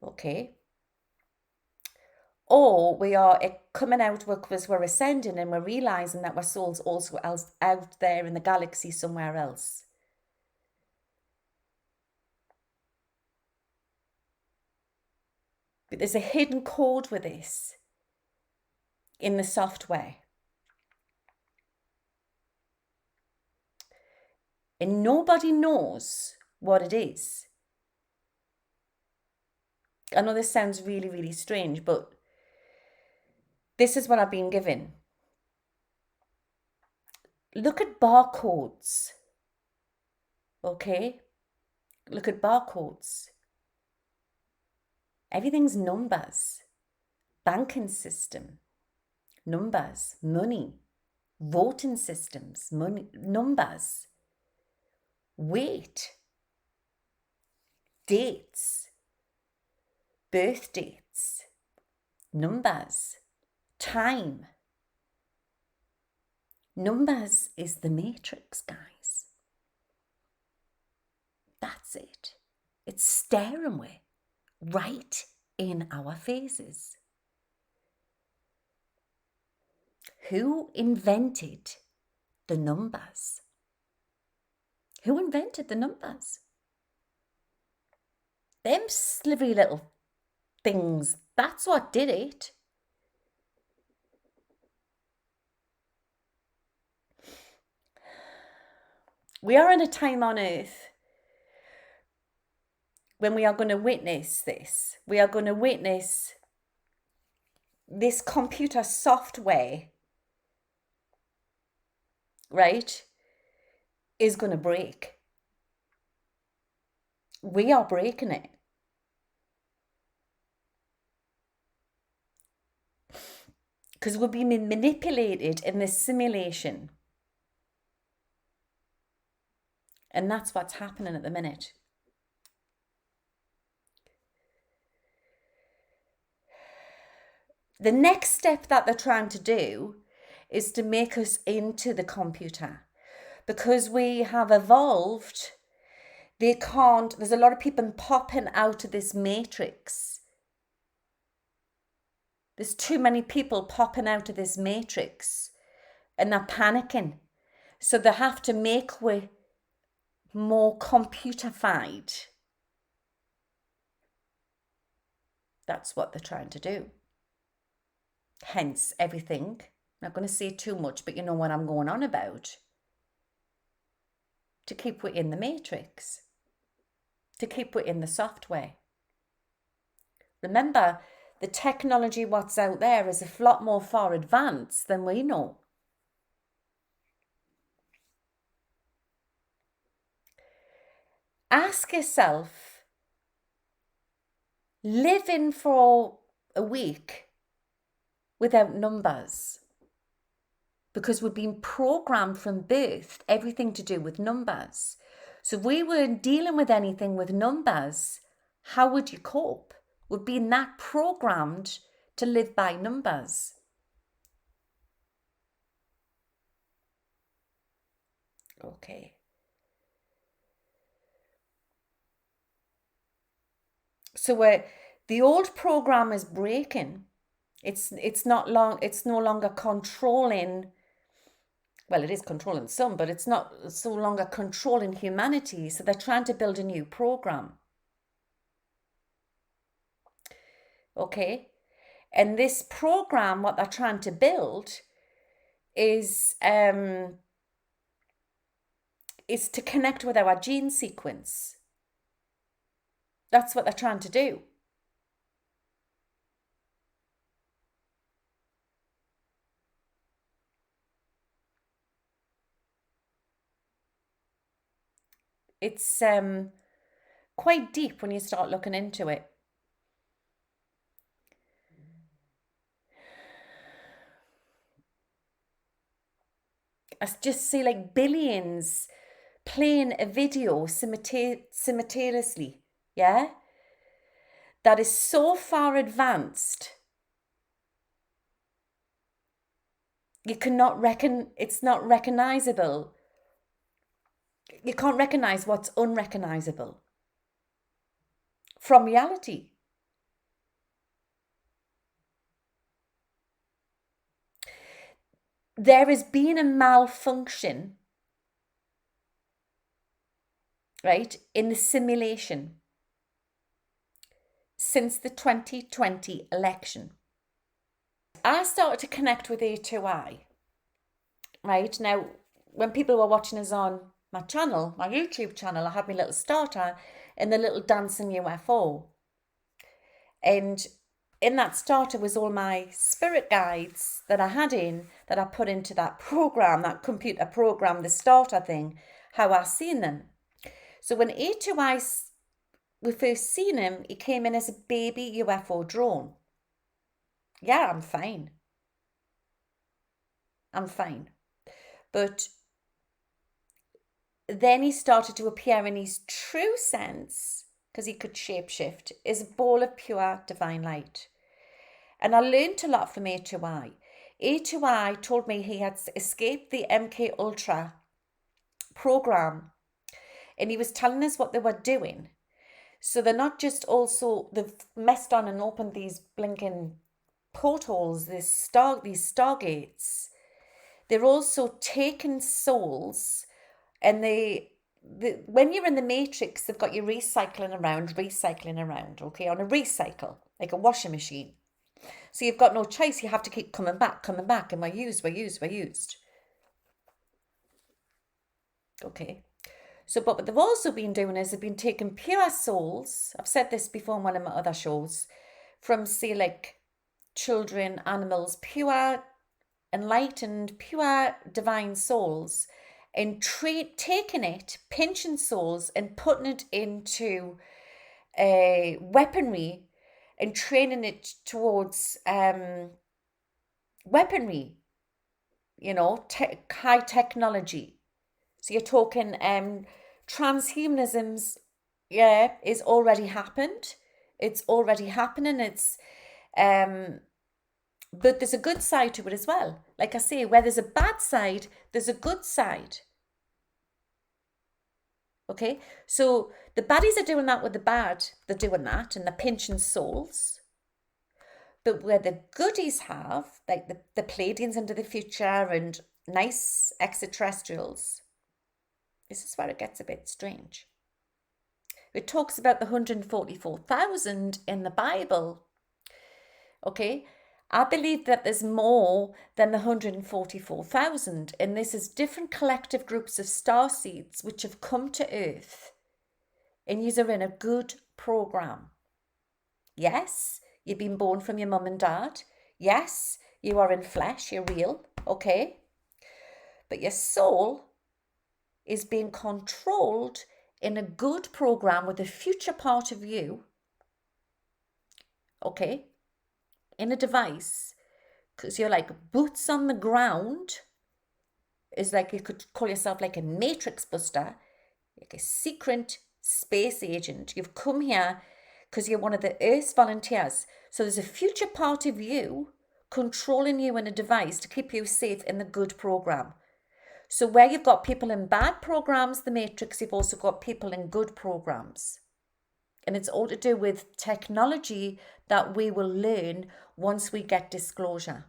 Okay? Or we are coming out because we're ascending and we're realizing that our soul's also out there in the galaxy somewhere else. But there's a hidden code with this in the software. And nobody knows what it is. I know this sounds really, really strange, but This is what I've been given. Look at barcodes. Okay? Look at barcodes. Everything's numbers. Banking system, numbers. Money, voting systems, money, numbers. Weight, dates, birth dates, numbers, time. Numbers is the matrix, guys. That's it. It's staring way right in our faces. Who invented the numbers? Who invented the numbers? Them slivery little things, that's what did it. We are in a time on earth when we are going to witness this. We are going to witness this computer software, right, is going to break. We are breaking it. Because we're being manipulated in this simulation. And that's what's happening at the minute. The next step that they're trying to do is to make us into the computer. Because we have evolved, there's a lot of people popping out of this matrix. There's too many people popping out of this matrix and they're panicking. So they have to make way more computerified. That's what they're trying to do. Hence everything. I'm not going to say too much, but you know what I'm going on about. To keep we in the matrix. To keep we in the software. Remember, the technology what's out there is a lot more far advanced than we know. Ask yourself, living for a week without numbers, because we've been programmed from birth, everything to do with numbers. So if we weren't dealing with anything with numbers, how would you cope? We've been that programmed to live by numbers. Okay. So the old program is breaking. It's no longer controlling. Well, it is controlling some, but it's not so longer controlling humanity. So they're trying to build a new program. Okay, and this program, what they're trying to build, is to connect with our gene sequence. That's what they're trying to do. It's quite deep when you start looking into it. I just see like billions playing a video simultaneously, yeah? That is so far advanced. You cannot it's not recognizable. You can't recognize what's unrecognizable from reality. There has been a malfunction, right, in the simulation since the 2020 election. I started to connect with A2I, right? Now, when people were watching us on my channel, my YouTube channel, I had my little starter and the little dancing UFO. And in that starter was all my spirit guides that I had that I put into that program, that computer program, the starter thing, how I seen them. So when A2I, we first seen him, he came in as a baby UFO drone. Yeah, I'm fine. But then he started to appear in his true sense, because he could shapeshift, as a ball of pure divine light. And I learned a lot from A2I. A2I told me he had escaped the MK Ultra program, and he was telling us what they were doing. So they're not just also, they've messed on and opened these blinking portals, these stargates. They're also taking souls, and when you're in the matrix, they've got you recycling around, okay, on a recycle, like a washing machine. So you've got no choice. You have to keep coming back, and we're used. Okay. So, but what they've also been doing is they've been taking pure souls. I've said this before in one of my other shows, from, say, like children, animals, pure, enlightened, pure divine souls, and taking it, pinching souls, and putting it into weaponry and training it towards weaponry, high technology. So you're talking transhumanism's, is already happened. It's already happening. But there's a good side to it as well. Like I say, where there's a bad side, there's a good side. Okay, so the baddies are doing that with the bad. They're doing that, and they're pinching souls. But where the goodies have, like the Pleiadians into the future and nice extraterrestrials, this is where it gets a bit strange. It talks about the 144,000 in the Bible. Okay, I believe that there's more than the 144,000, and this is different collective groups of starseeds which have come to Earth, and yous are in a good program. Yes, you've been born from your mum and dad. Yes, you are in flesh, you're real, okay? But your soul is being controlled in a good program with a future part of you, okay, in a device, because you're like boots on the ground. Is like, you could call yourself like a matrix buster, like a secret space agent. You've come here because you're one of the Earth's volunteers. So there's a future part of you controlling you in a device to keep you safe in the good program. So where you've got people in bad programs, the matrix, you've also got people in good programs. And it's all to do with technology that we will learn once we get disclosure.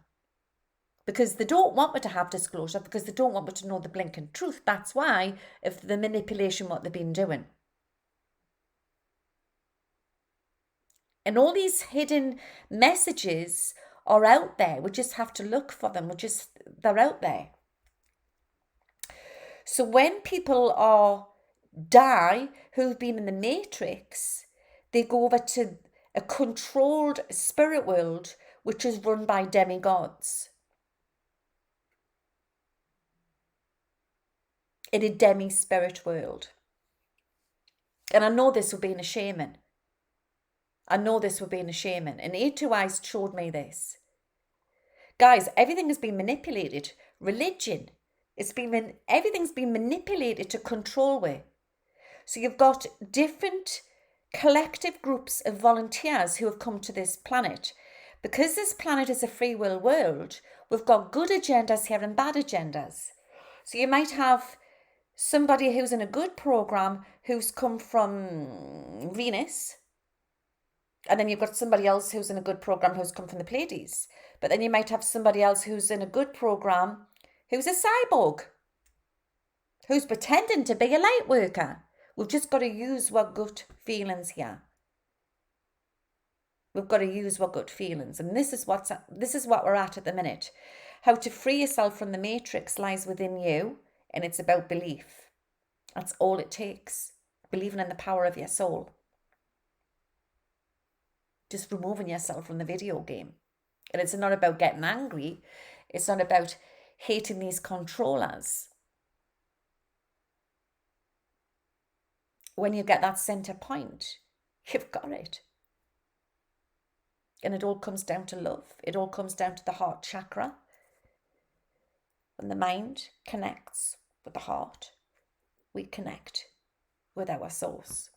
Because they don't want me to have disclosure, because they don't want me to know the blinking truth. That's why, if the manipulation, what they've been doing. And all these hidden messages are out there. We just have to look for them. They're out there. So when people die who've been in the matrix, they go over to a controlled spirit world, which is run by demigods. In a demi-spirit world. And I know this with being a shaman. And A2I's showed me this. Guys, everything has been manipulated. Religion, everything's been manipulated to control we. So you've got different collective groups of volunteers who have come to this planet. Because this planet is a free will world, we've got good agendas here and bad agendas. So you might have somebody who's in a good program who's come from Venus, and then you've got somebody else who's in a good program who's come from the Pleiades. But then you might have somebody else who's in a good program who's a cyborg, who's pretending to be a light worker. We've just got to use our gut feelings here. We've got to use our gut feelings, and this is what we're at the minute. How to free yourself from the matrix lies within you, and it's about belief. That's all it takes. Believing in the power of your soul. just removing yourself from the video game. And it's not about getting angry. It's not about hating these controllers. When you get that center point, you've got it. And it all comes down to love. It all comes down to the heart chakra. When the mind connects with the heart, we connect with our source.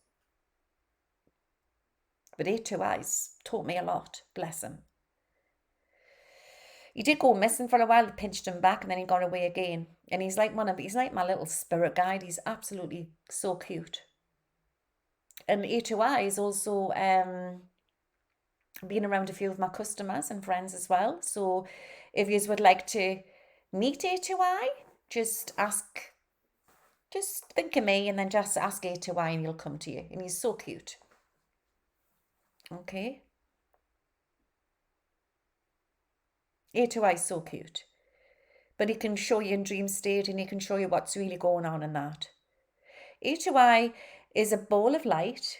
But A2I's taught me a lot, bless him. He did go missing for a while. They pinched him back and then he got away again. And he's like my little spirit guide. He's absolutely so cute. And A2I is also been around a few of my customers and friends as well. So if you would like to meet A2I, just think of me and then just ask A2I and he'll come to you. And he's so cute. Okay. A2I is so cute. But he can show you in dream state and he can show you what's really going on in that. A2I is a ball of light.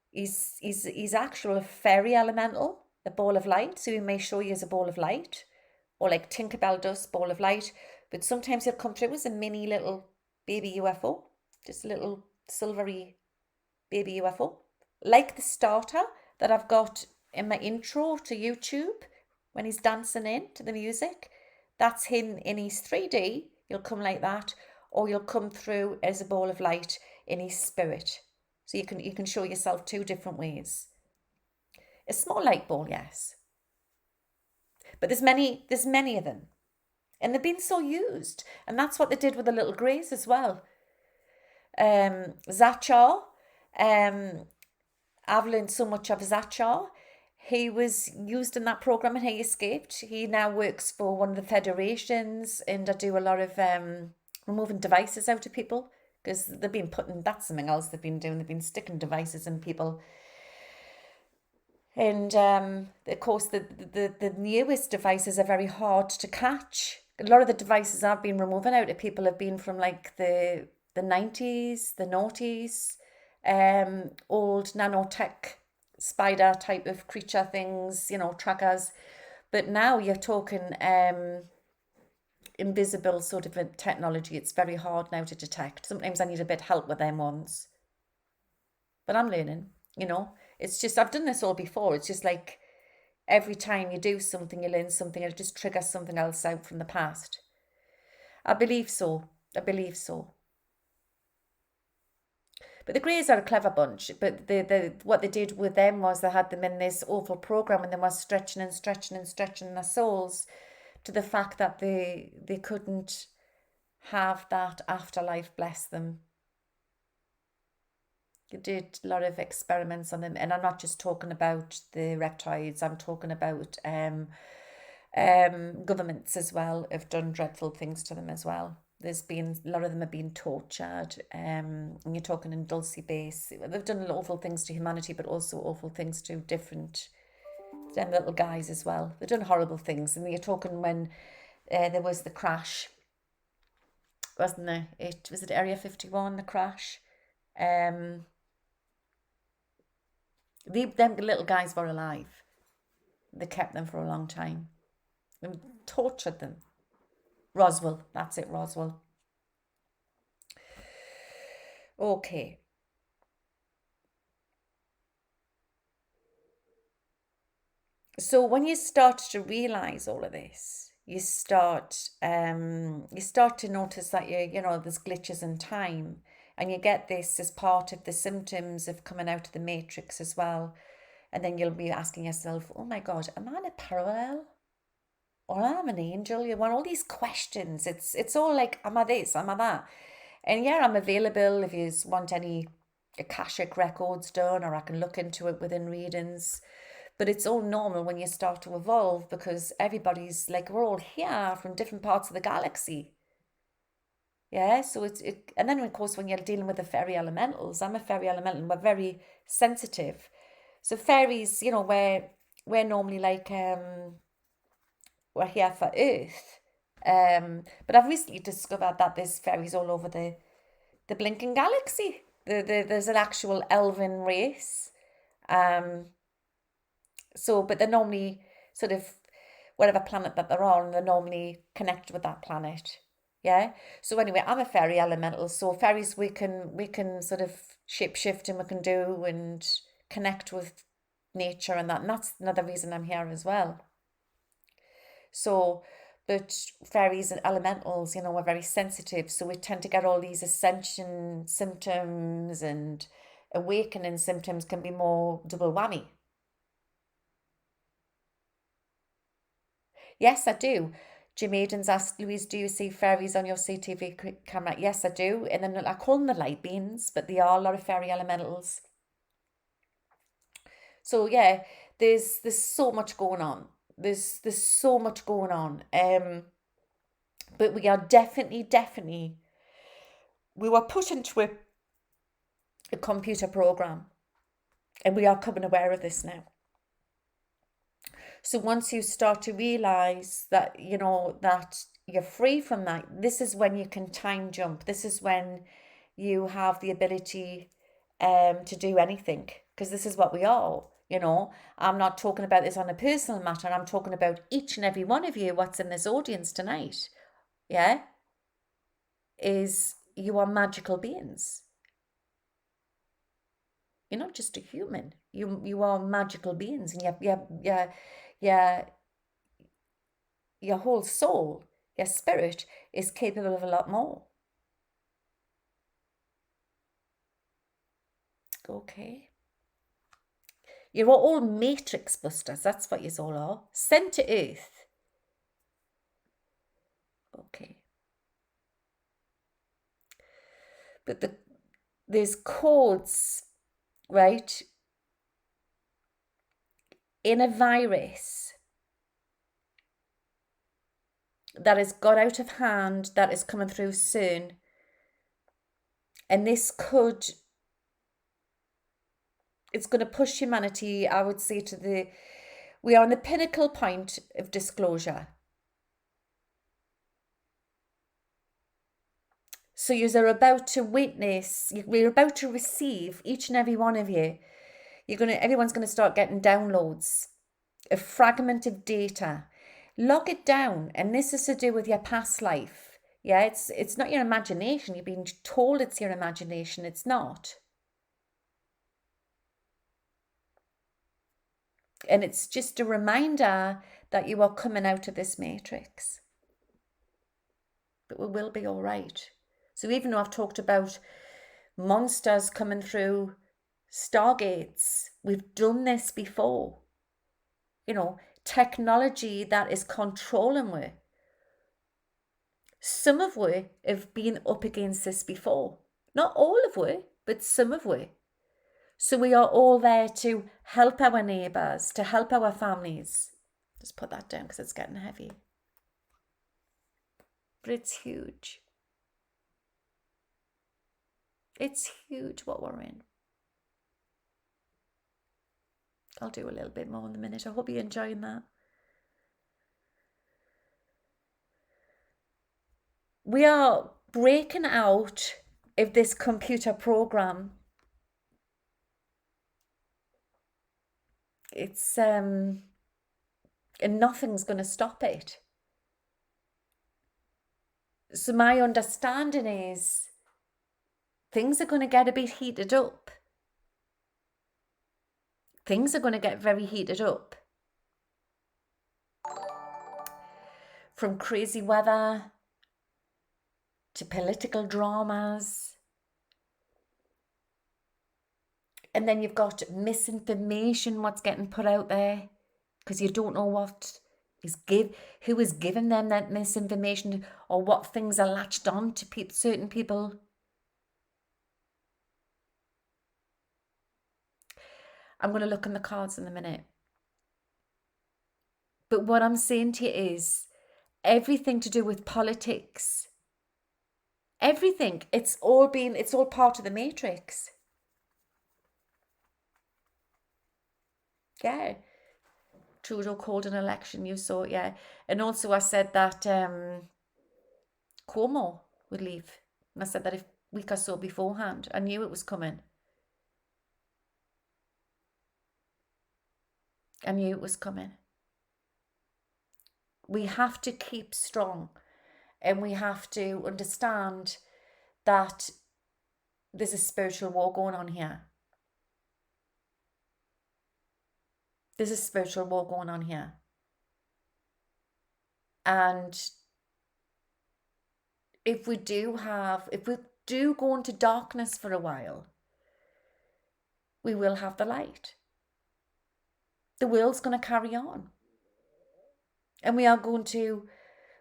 He's actual fairy elemental, a ball of light. So he may show you as a ball of light, or like Tinkerbell does, ball of light. But sometimes he'll come through as a mini little baby UFO, just a little silvery baby UFO, like the starter that I've got in my intro to YouTube when he's dancing in to the music. That's him in his 3D. He'll come like that, or you'll come through as a ball of light in his spirit. So you can show yourself two different ways. A small light ball, yes. But there's many of them. And they've been so used. And that's what they did with the little greys as well. Zachar, I've learned so much of Zachar. He was used in that program and he escaped. He now works for one of the federations, and I do a lot of removing devices out of people, because they've been that's something else they've been doing. They've been sticking devices in people. And of course, the newest devices are very hard to catch. A lot of the devices I've been removing out of people have been from like the 90s, the noughties, old nanotech spider type of creature things, trackers. But now you're talking invisible sort of a technology. It's very hard now to detect. Sometimes I need a bit of help with them ones. But I'm learning, It's just, I've done this all before. It's just like every time you do something, you learn something, and it just triggers something else out from the past. I believe so. But the Greys are a clever bunch. But what they did with them was they had them in this awful program, and they were stretching their souls to the fact that they couldn't have that afterlife, bless them. They did a lot of experiments on them, and I'm not just talking about the reptiles. I'm talking about governments as well have done dreadful things to them as well. There's been a lot of them have been tortured. And you're talking in Dulce base. They've done awful things to humanity, but also awful things to different them little guys as well. They've done horrible things. And you're talking when there was the crash, wasn't there? Was it Area 51, the crash? Them little guys were alive. They kept them for a long time and tortured them. Roswell, that's it, Roswell. Okay. So when you start to realize all of this, you start to notice that there's glitches in time, and you get this as part of the symptoms of coming out of the matrix as well. And then you'll be asking yourself, oh my God, am I in a parallel? Or am I an angel? You want all these questions. It's all like, am I this? Am I that? And yeah, I'm available if you want any Akashic records done, or I can look into it within readings. But it's all normal when you start to evolve, because everybody's like, we're all here from different parts of the galaxy. Yeah, so and then of course when you're dealing with the fairy elementals, I'm a fairy elemental, and we're very sensitive. So fairies, we're normally like we're here for Earth. But I've recently discovered that there's fairies all over the blinking galaxy. There's an actual elven race. So, but they're normally sort of whatever planet that they're on, they're normally connected with that planet. Yeah. So anyway, I'm a fairy elemental. So fairies, we can sort of shapeshift and we can do and connect with nature and that. And that's another reason I'm here as well. So, but fairies and elementals, are very sensitive. So we tend to get all these ascension symptoms, and awakening symptoms can be more double whammy. Yes, I do. Jim Aiden's asked, Louise, do you see fairies on your CTV camera? Yes, I do. And then I call them the light beings, but they are a lot of fairy elementals. So yeah, there's so much going on. There's so much going on. But we are definitely we were put into a computer program, and we are becoming aware of this now. So once you start to realize that, that you're free from that, this is when you can time jump. This is when you have the ability to do anything, because this is what we are. I'm not talking about this on a personal matter. I'm talking about each and every one of you, what's in this audience tonight. Yeah, is you are magical beings. You're not just a human. You are magical beings, and your whole soul, your spirit, is capable of a lot more. Okay. You're all matrix busters. That's what you all are. Sent to Earth. Okay. But there's codes, right, in a virus that has got out of hand, that is coming through soon. And this it's going to push humanity, I would say, we are on the pinnacle point of disclosure. So you're about to witness, you're about to receive, each and every one of you, everyone's going to start getting downloads, a fragment of data. Log it down, and this is to do with your past life. Yeah, it's not your imagination. You've been told it's your imagination. It's not. And it's just a reminder that you are coming out of this matrix. But we will be all right. So even though I've talked about monsters coming through stargates, we've done this before. Technology that is controlling we. Some of we have been up against this before. Not all of we, but some of we. So we are all there to help our neighbours, to help our families. Just put that down because it's getting heavy. But it's huge. It's huge what we're in. I'll do a little bit more in a minute. I hope you're enjoying that. We are breaking out of this computer program. It's and nothing's going to stop it. So my understanding is things are going to get a bit heated up. Things are going to get very heated up. From crazy weather to political dramas. And then you've got misinformation, what's getting put out there, because you don't know who is giving them that misinformation, or what things are latched on to certain people. I'm going to look in the cards in a minute. But what I'm saying to you is everything to do with politics, everything, it's all part of the matrix. Yeah. Trudeau called an election, you saw it, yeah. And also I said that Cuomo would leave. And I said that a week or so beforehand. I knew it was coming. I knew it was coming. We have to keep strong, and we have to understand that there's a spiritual war going on here. There's a spiritual war going on here. And if we do go into darkness for a while, we will have the light. The world's going to carry on. And we are going to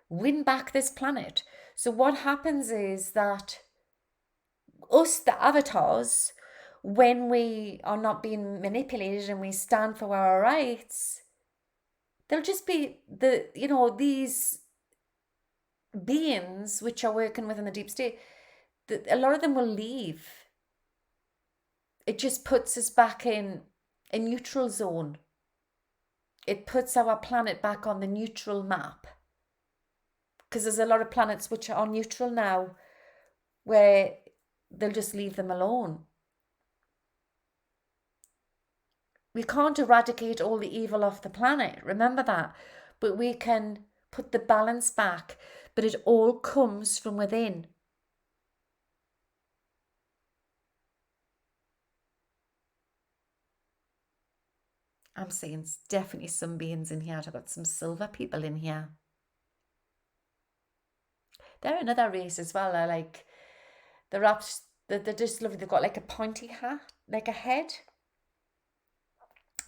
win back this planet. So what happens is that us, the avatars, when we are not being manipulated and we stand for our rights, there'll just be these beings which are working within the deep state, a lot of them will leave. It just puts us back in a neutral zone. It puts our planet back on the neutral map. Because there's a lot of planets which are neutral now where they'll just leave them alone. We can't eradicate all the evil off the planet, remember that. But we can put the balance back. But it all comes from within. I'm seeing definitely some beings in here. I've got some silver people in here. They're another race as well. I like the raps. They're just lovely. They've got like a pointy hat, like a head.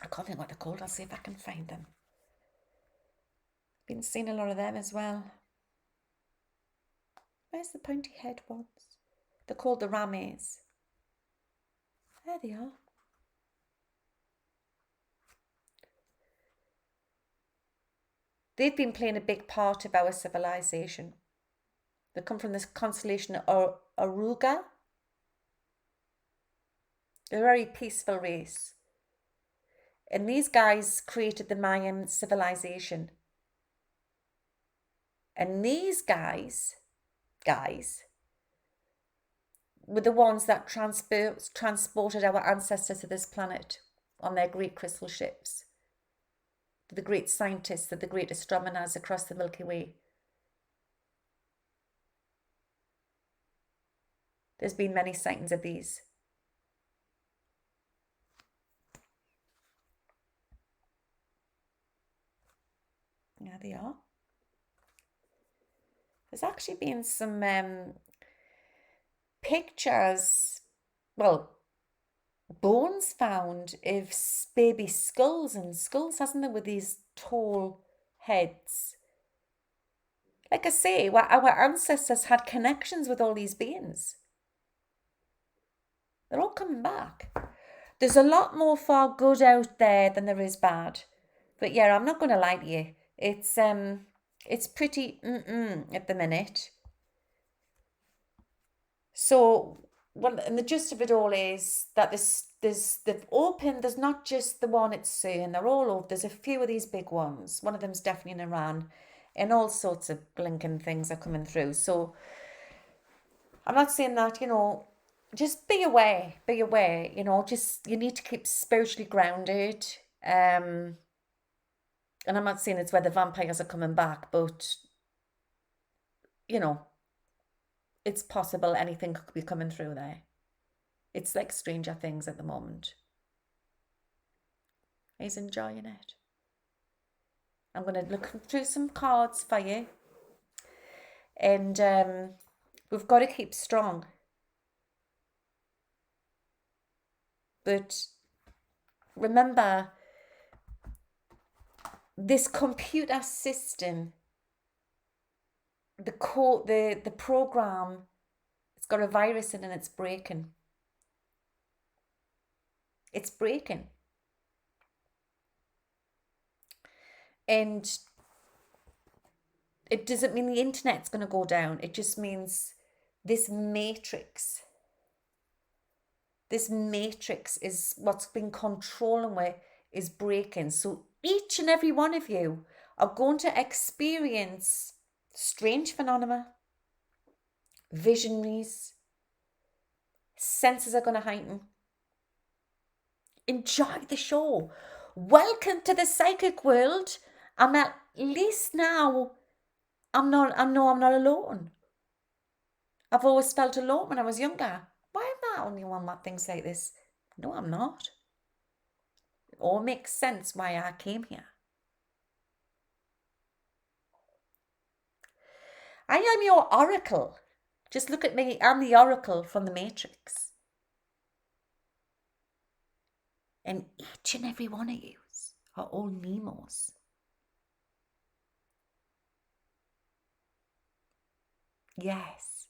I can't think what they're called. I'll see if I can find them. Been seeing a lot of them as well. Where's the pointy head ones? They're called the Rames. There they are. They've been playing a big part of our civilization. They come from this constellation of Aruga. They're a very peaceful race. And these guys created the Mayan civilization. And these guys were the ones that transported our ancestors to this planet on their great crystal ships. The great scientists, the great astronomers across the Milky Way. There's been many sightings of these. There they are. There's actually been some pictures, bones found of baby skulls, hasn't there, with these tall heads. Like I say, our ancestors had connections with all these beings. They're all coming back. There's a lot more for good out there than there is bad. But yeah, I'm not going to lie to you. It's pretty at the minute. So, and the gist of it all is that they've opened, there's not just the one it's saying, they're all over. There's a few of these big ones. One of them's definitely in Iran, and all sorts of blinking things are coming through. So, I'm not saying that, just be aware, just, you need to keep spiritually grounded. And I'm not saying it's where the vampires are coming back, but, it's possible anything could be coming through there. It's like Stranger Things at the moment. He's enjoying it. I'm going to look through some cards for you. And we've got to keep strong. But remember, this computer system, the program, it's got a virus in it and it's breaking. It's breaking. And it doesn't mean the internet's going to go down. It just means this matrix is what's been controlling it is breaking. So each and every one of you are going to experience strange phenomena, visionaries, senses are going to heighten. Enjoy the show. Welcome to the psychic world. I'm at least now, I know I'm not alone. I've always felt alone when I was younger. Why am I the only one that thinks like this? No, I'm not. It all makes sense why I came here. I am your oracle. Just look at me. I'm the oracle from the Matrix. And each and every one of you are all Nemos. Yes.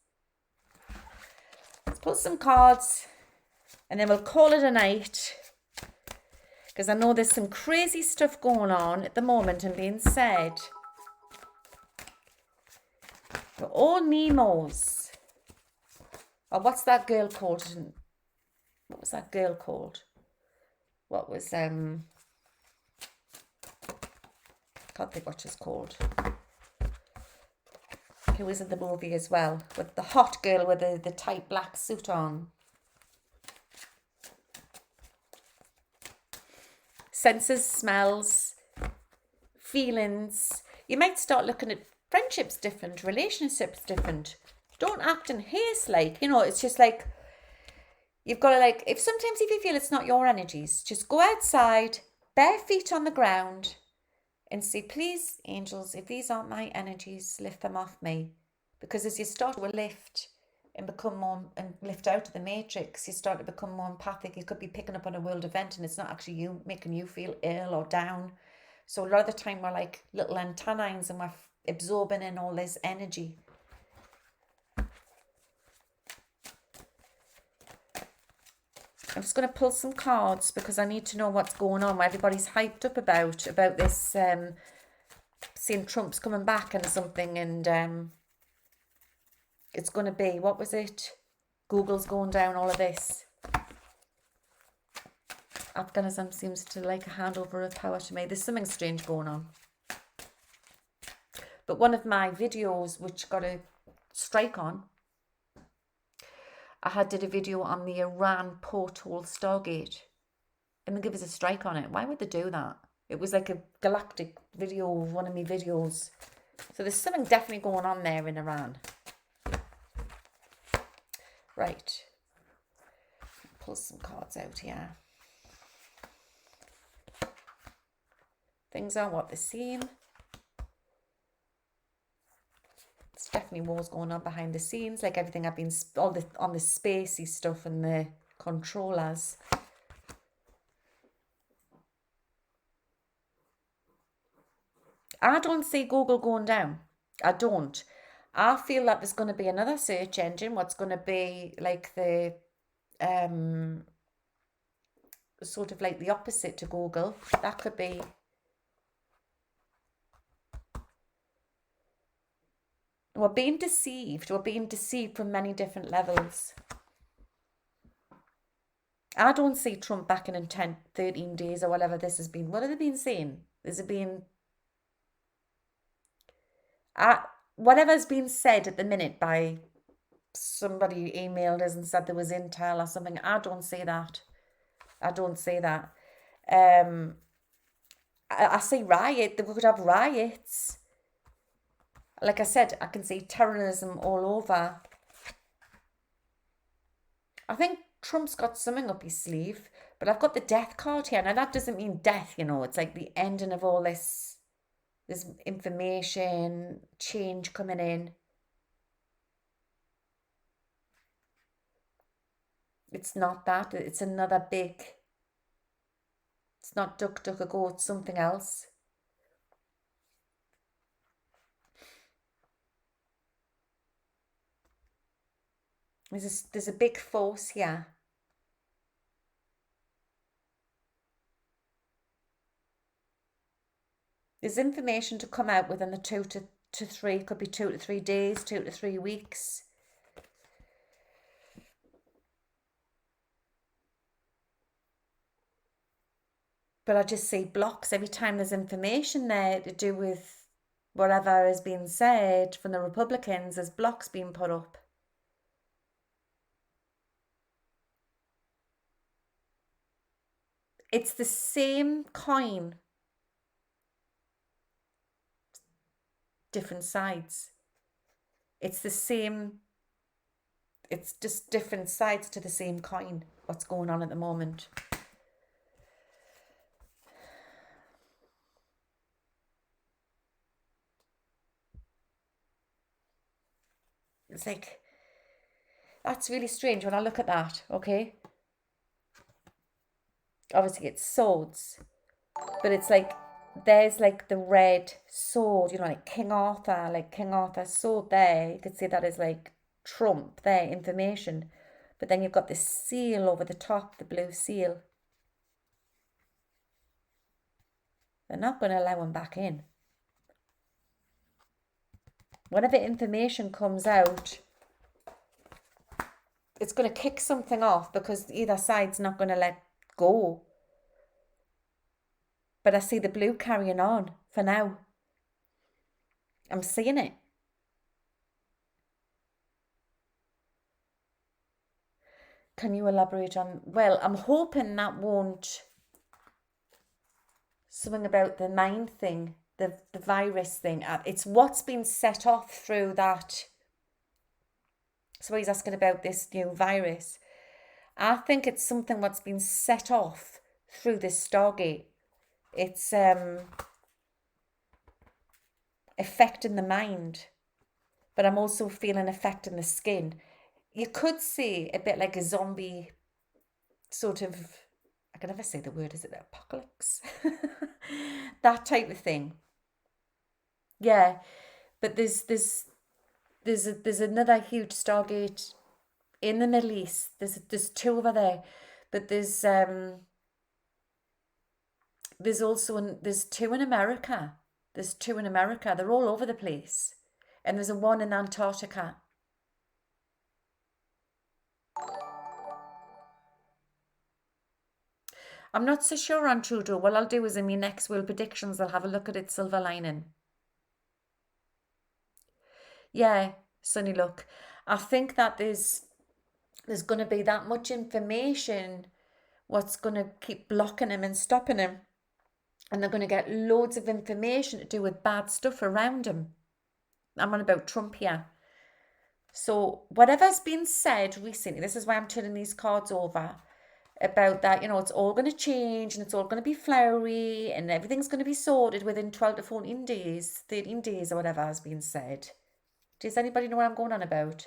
Let's pull some cards and then we'll call it a night. Because I know there's some crazy stuff going on at the moment and being said. We're all Nemos. Or what's that girl called? What was that girl called? What was, can't think what she's called. Who was in the movie as well, with the hot girl with the tight black suit on. Senses, smells, feelings. You might start looking at friendships different, relationships different. Don't act in haste, like, you know, it's just like, you've got to like, if you feel it's not your energies, just go outside, bare feet on the ground, and say, please, angels, if these aren't my energies, lift them off me. Because as you start to lift and become more, and lift out of the matrix, you start to become more empathic. You could be picking up on a world event and it's not actually you making you feel ill or down. So a lot of the time we're like little antennae and we're absorbing in all this energy. I'm just going to pull some cards because I need to know what's going on, what everybody's hyped up about this, saying Trump's coming back and something, and it's going to be, what was it? Google's going down, all of this. Afghanistan seems to like a handover of power to me. There's something strange going on. But one of my videos, which got a strike on, I did a video on the Iran porthole Stargate, and they give us a strike on it. Why would they do that? It was like a Galactic video, one of my videos. So there's something definitely going on there in Iran. Right. Pull some cards out here. Things are what they seem. There's definitely wars going on behind the scenes, like everything I've been, on the spacey stuff and the controllers. I don't see Google going down. I don't. I feel that there's going to be another search engine, what's going to be like the, sort of like the opposite to Google. That could be, we're being deceived. We're being deceived from many different levels. I don't see Trump back in 10, 13 days or whatever this has been. What have they been saying? Has it been... whatever's been said at the minute by somebody emailed us and said there was intel or something, I don't see that. I don't see that. I see riot. They could have riots. Like I said, I can see terrorism all over. I think Trump's got something up his sleeve, but I've got the death card here. Now, that doesn't mean death, you know. It's like the ending of all this information, change coming in. It's not that. It's another big... It's not duck, duck, a go. It's something else. There's a big force here. There's information to come out within the 2 to 3, could be 2 to 3 days, 2 to 3 weeks. But I just see blocks every time there's information there to do with whatever is being said from the Republicans. There's blocks being put up. It's the same coin, different sides. It's the same, it's just different sides to the same coin, what's going on at the moment. It's like, that's really strange when I look at that, okay? Obviously it's swords, but it's like, there's like the red sword, you know, like King Arthur's sword there. You could say that is like trump there, information. But then you've got this seal over the top, the blue seal. They're not going to allow him back in. Whenever information comes out, it's going to kick something off because either side's not going to let go. But I see the blue carrying on for now. I'm seeing it. Can you elaborate on? Well, I'm hoping that won't. Something about the mind thing, the virus thing. It's what's been set off through that. So he's asking about this new virus. I think it's something what's been set off through this Stargate. It's affecting the mind, but I'm also feeling affecting the skin. You could say a bit like a zombie sort of, I can never say the word, is it apocalypse? That type of thing. Yeah, but there's another huge Stargate in the Middle East. There's two over there, but there's also there's two in America. There's two in America. They're all over the place, and there's one in Antarctica. I'm not so sure on Trudeau. What I'll do is in my next World Predictions, I'll have a look at its silver lining. Yeah, Sunny, look, I think that there's going to be that much information what's going to keep blocking him and stopping him. And they're going to get loads of information to do with bad stuff around him. I'm on about Trump here. So whatever's been said recently, this is why I'm turning these cards over, about that, you know, it's all going to change and it's all going to be flowery and everything's going to be sorted within 12 to 14 days, 13 days or whatever has been said. Does anybody know what I'm going on about?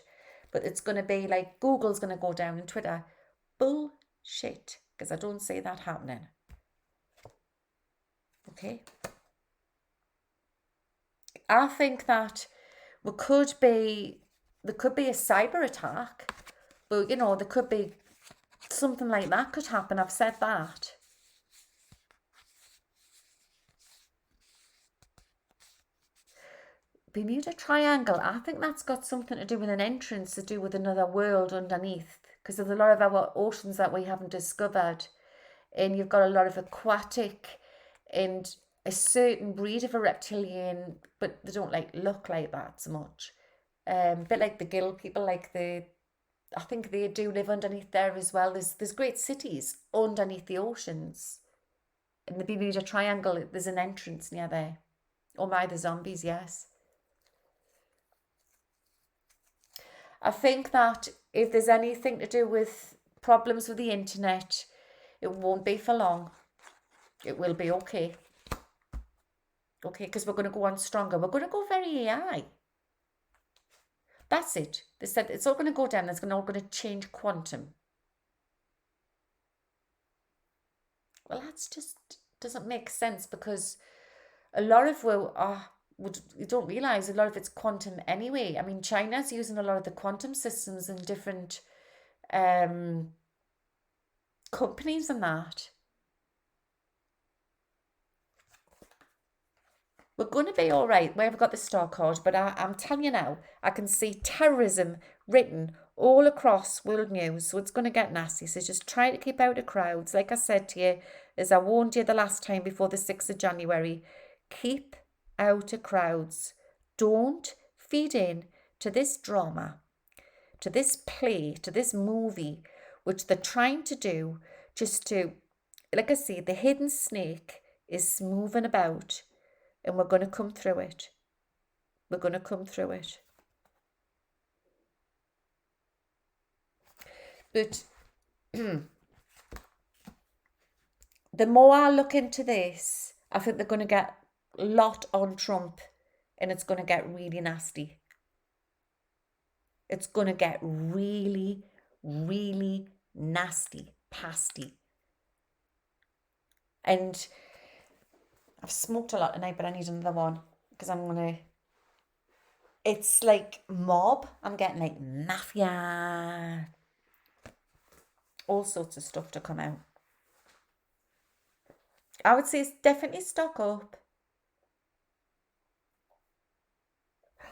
But it's going to be like Google's going to go down and Twitter. Bullshit. Because I don't see that happening. Okay. I think that there could be a cyber attack, but you know, there could be something like that could happen. I've said that. Bermuda Triangle, I think that's got something to do with an entrance, to do with another world underneath, because there's a lot of our oceans that we haven't discovered, and you've got a lot of aquatic and a certain breed of a reptilian, but they don't like look like that so much. A bit like the gill people, like I think they do live underneath there as well. There's great cities underneath the oceans. In the Bermuda Triangle, there's an entrance near there. Oh my, the zombies, yes. I think that if there's anything to do with problems with the internet, it won't be for long. It will be okay. Okay, because we're going to go on stronger. We're going to go very AI. That's it. They said it's all going to go down. It's all going to change quantum. Well, that's just doesn't make sense, because a lot of you don't realize a lot of it's quantum anyway. I mean, China's using a lot of the quantum systems in different companies and that. We're going to be all right. We haven't got the star card, but I'm telling you now, I can see terrorism written all across world news, so it's going to get nasty. So just try to keep out of crowds. Like I said to you, as I warned you the last time before the 6th of January, keep out of crowds. Don't feed in to this drama, to this play, to this movie, which they're trying to do just to like I say, the hidden snake is moving about, and we're going to come through it. We're going to come through it. But the more I look into this, I think they're going to get a lot on Trump, and it's going to get really nasty. It's going to get really, really nasty, pasty. And I've smoked a lot tonight, but I need another one because I'm going to... It's like mob. I'm getting like mafia. All sorts of stuff to come out. I would say it's definitely stock up.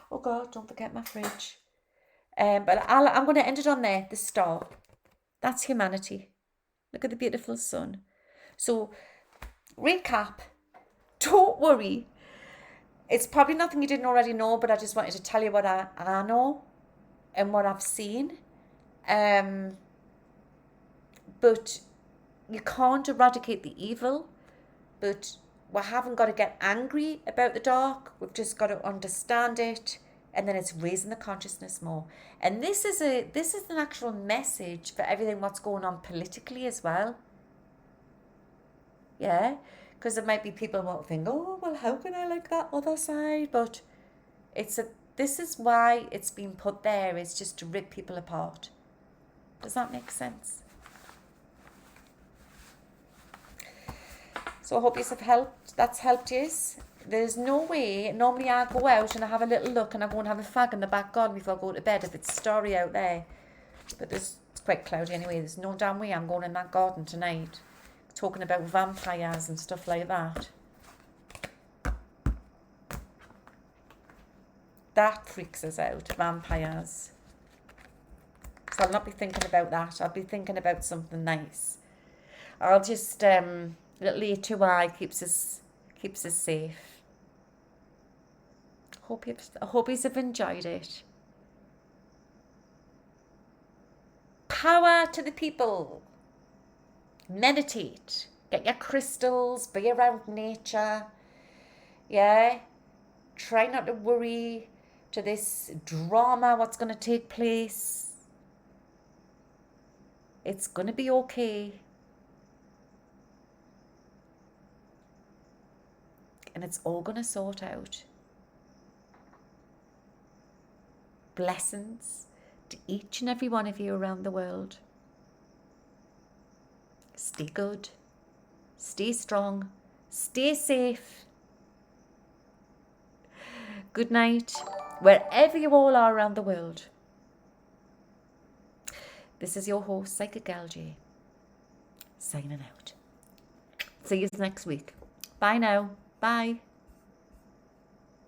Oh God, don't forget my fridge. But I'm going to end it on there, the star. That's humanity. Look at the beautiful sun. So, recap. Don't worry. It's probably nothing you didn't already know, but I just wanted to tell you what I know and what I've seen. But you can't eradicate the evil. But we haven't got to get angry about the dark. We've just got to understand it, and then it's raising the consciousness more. And this is an actual message for everything what's going on politically as well. Yeah, because there might be people who won't think, oh well, how can I like that other side? But this is why it's been put there, is just to rip people apart. Does that make sense? So I hope you've helped. That's helped you. There's no way. Normally I go out and I have a little look and I go and have a fag in the back garden before I go to bed if it's starry out there. But it's quite cloudy anyway. There's no damn way I'm going in that garden tonight. Talking about vampires and stuff like that. That freaks us out, vampires. So I'll not be thinking about that. I'll be thinking about something nice. I'll just... little A2I keeps us safe. I hope you have enjoyed it. Power to the people. Meditate. Get your crystals. Be around nature. Yeah. Try not to worry to this drama what's going to take place. It's going to be okay. And it's all going to sort out. Blessings to each and every one of you around the world. Stay good. Stay strong. Stay safe. Good night, wherever you all are around the world. This is your host, Psychic Galgy, signing out. See you next week. Bye now. Bye.